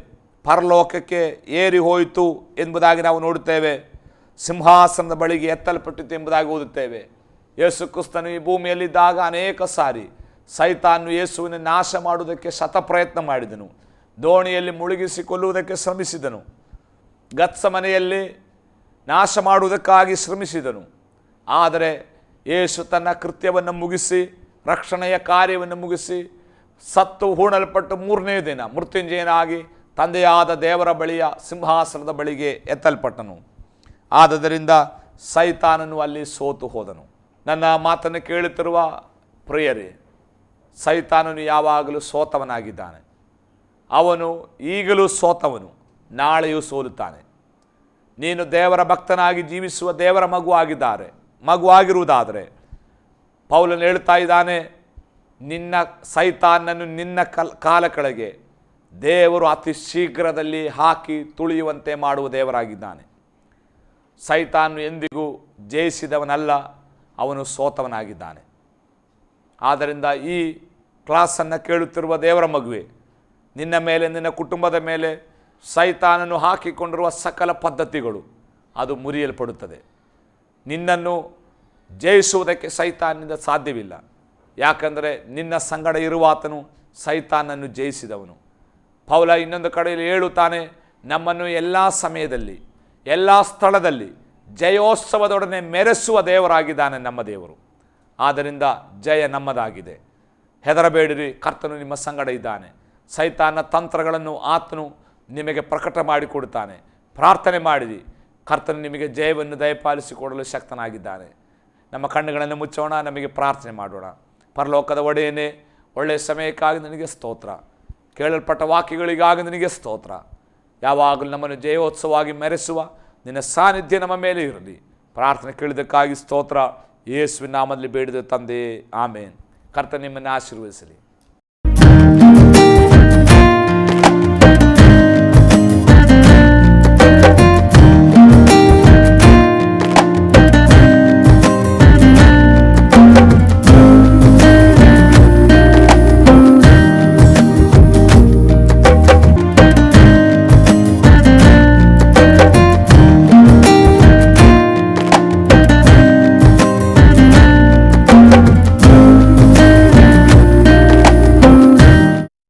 ಪರಲೋಕಕ್ಕೆ ಏರಿ ಹೋಯಿತು ಎಂಬುದಾಗಿ ನಾವು ನೋಡುತ್ತೇವೆ. ಸಿಂಹಾಸನದ ಬಳಿಗೆ ಎತ್ತಲ್ಪಟ್ಟಿತು ಎಂಬುದಾಗಿ ಓದುತ್ತೇವೆ. ಯೇಸು ಕ್ರಿಸ್ತನು ಈ ಭೂಮಿಯಲ್ಲಿದ್ದಾಗ ಅನೇಕ ಸಾರಿ ಸೈತಾನು ಯೇಸುವಿನ ನಾಶ ಮಾಡುವುದಕ್ಕೆ ಶತಪ್ರಯತ್ನ ಮಾಡಿದನು. ದೋಣಿಯಲ್ಲಿ ಮುಳುಗಿಸಿ ಕೊಲ್ಲುವುದಕ್ಕೆ ಶ್ರಮಿಸಿದನು. ಗತ್ಸಮನೆಯಲ್ಲಿ ನಾಶ ಮಾಡುವುದಕ್ಕಾಗಿ ಶ್ರಮಿಸಿದನು. ಆದರೆ ಯೇಸು ತನ್ನ ಕೃತ್ಯವನ್ನು ಮುಗಿಸಿ, ರಕ್ಷಣೆಯ ಕಾರ್ಯವನ್ನು ಮುಗಿಸಿ, ಸತ್ತು ಹೂಣಲ್ಪಟ್ಟು 3ನೇ ದಿನ ಮೃತ್ಯುಂಜಯನಾಗಿ ತಂದೆಯಾದ ದೇವರ ಬಳಿಯ ಸಿಂಹಾಸನದ ಬಳಿಗೆ ಎತ್ತಲ್ಪಟ್ಟನು. ಆದ್ದರಿಂದ ಸೈತಾನನು ಅಲ್ಲಿ ಸೋತು ಹೋದನು. ನನ್ನ ಮಾತನ್ನು ಕೇಳುತ್ತಿರುವ ಪ್ರಿಯರೇ, ಸೈತಾನನು ಯಾವಾಗಲೂ ಸೋತವನಾಗಿದ್ದಾನೆ. ಅವನು ಈಗಲೂ ಸೋತವನು, ನಾಳೆಯೂ ಸೋಲುತ್ತಾನೆ. ನೀನು ದೇವರ ಭಕ್ತನಾಗಿ ಜೀವಿಸುವ ದೇವರ ಮಗುವಾಗಿರುವುದಾದರೆ ಪೌಲನು ಹೇಳ್ತಾ ಇದ್ದಾನೆ, ನಿನ್ನ ಸೈತಾನನ್ನು ನಿನ್ನ ಕಾಲ ಕೆಳಗೆ ದೇವರು ಅತಿ ಶೀಘ್ರದಲ್ಲಿ ಹಾಕಿ ತುಳಿಯುವಂತೆ ಮಾಡುವ ದೇವರಾಗಿದ್ದಾನೆ. ಸೈತಾನು ಎಂದಿಗೂ ಜಯಿಸಿದವನಲ್ಲ, ಅವನು ಸೋತವನಾಗಿದ್ದಾನೆ. ಆದ್ದರಿಂದ ಈ ಕ್ಲಾಸನ್ನು ಕೇಳುತ್ತಿರುವ ದೇವರ ಮಗುವೆ, ನಿನ್ನ ಮೇಲೆ, ನಿನ್ನ ಕುಟುಂಬದ ಮೇಲೆ ಸೈತಾನನು ಹಾಕಿಕೊಂಡಿರುವ ಸಕಲ ಪದ್ಧತಿಗಳು ಅದು ಮುರಿಯಲ್ಪಡುತ್ತದೆ. ನಿನ್ನನ್ನು ಜಯಿಸುವುದಕ್ಕೆ ಸೈತಾನನಿಂದ ಸಾಧ್ಯವಿಲ್ಲ. ಯಾಕಂದರೆ ನಿನ್ನ ಸಂಗಡ ಇರುವಾತನು ಸೈತಾನನ್ನು ಜಯಿಸಿದವನು. ಪೌಲ ಇನ್ನೊಂದು ಕಡೆಯಲ್ಲಿ ಹೇಳುತ್ತಾನೆ, ನಮ್ಮನ್ನು ಎಲ್ಲ ಸಮಯದಲ್ಲಿ, ಎಲ್ಲ ಸ್ಥಳದಲ್ಲಿ ಜಯೋತ್ಸವದೊಡನೆ ಮೆರೆಸುವ ದೇವರಾಗಿದ್ದಾನೆ ನಮ್ಮ ದೇವರು. ಆದ್ದರಿಂದ ಜಯ ನಮ್ಮದಾಗಿದೆ. ಹೆದರಬೇಡಿರಿ, ಕರ್ತನು ನಿಮ್ಮ ಸಂಗಡ ಇದ್ದಾನೆ. ಸೈತಾನ ತಂತ್ರಗಳನ್ನು ಆತನು ನಿಮಗೆ ಪ್ರಕಟ ಮಾಡಿಕೊಡುತ್ತಾನೆ. ಪ್ರಾರ್ಥನೆ ಮಾಡಿರಿ, ಕರ್ತನು ನಿಮಗೆ ಜಯವನ್ನು ದಯಪಾಲಿಸಿಕೊಡಲು ಶಕ್ತನಾಗಿದ್ದಾನೆ. ನಮ್ಮ ಕಣ್ಣುಗಳನ್ನು ಮುಚ್ಚೋಣ, ನಮಗೆ ಪ್ರಾರ್ಥನೆ ಮಾಡೋಣ. ಪರಲೋಕದ ಒಡೆಯನೇ, ಒಳ್ಳೆಯ ಸಮಯಕ್ಕಾಗಿ ನನಗೆ ಸ್ತೋತ್ರ. ಕೇಳಲ್ಪಟ್ಟ ವಾಕ್ಯಗಳಿಗಾಗಿ ನನಗೆ ಸ್ತೋತ್ರ. ಯಾವಾಗಲೂ ನಮ್ಮನ್ನು ಜಯೋತ್ಸವವಾಗಿ ಮೆರೆಸುವ ನಿನ್ನ ಸಾನ್ನಿಧ್ಯ ನಮ್ಮ ಮೇಲೆ ಇರಲಿ. ಪ್ರಾರ್ಥನೆ ಕೇಳಿದ್ದಕ್ಕಾಗಿ ಸ್ತೋತ್ರ. ಯೇಸುವಿನ ನಾಮದಲ್ಲಿ ಬೇಡಿದ ತಂದೆ, ಆಮೇನ್. ಕರ್ತನು ನಿಮ್ಮನ್ನು ಆಶೀರ್ವದಿಸಲಿ.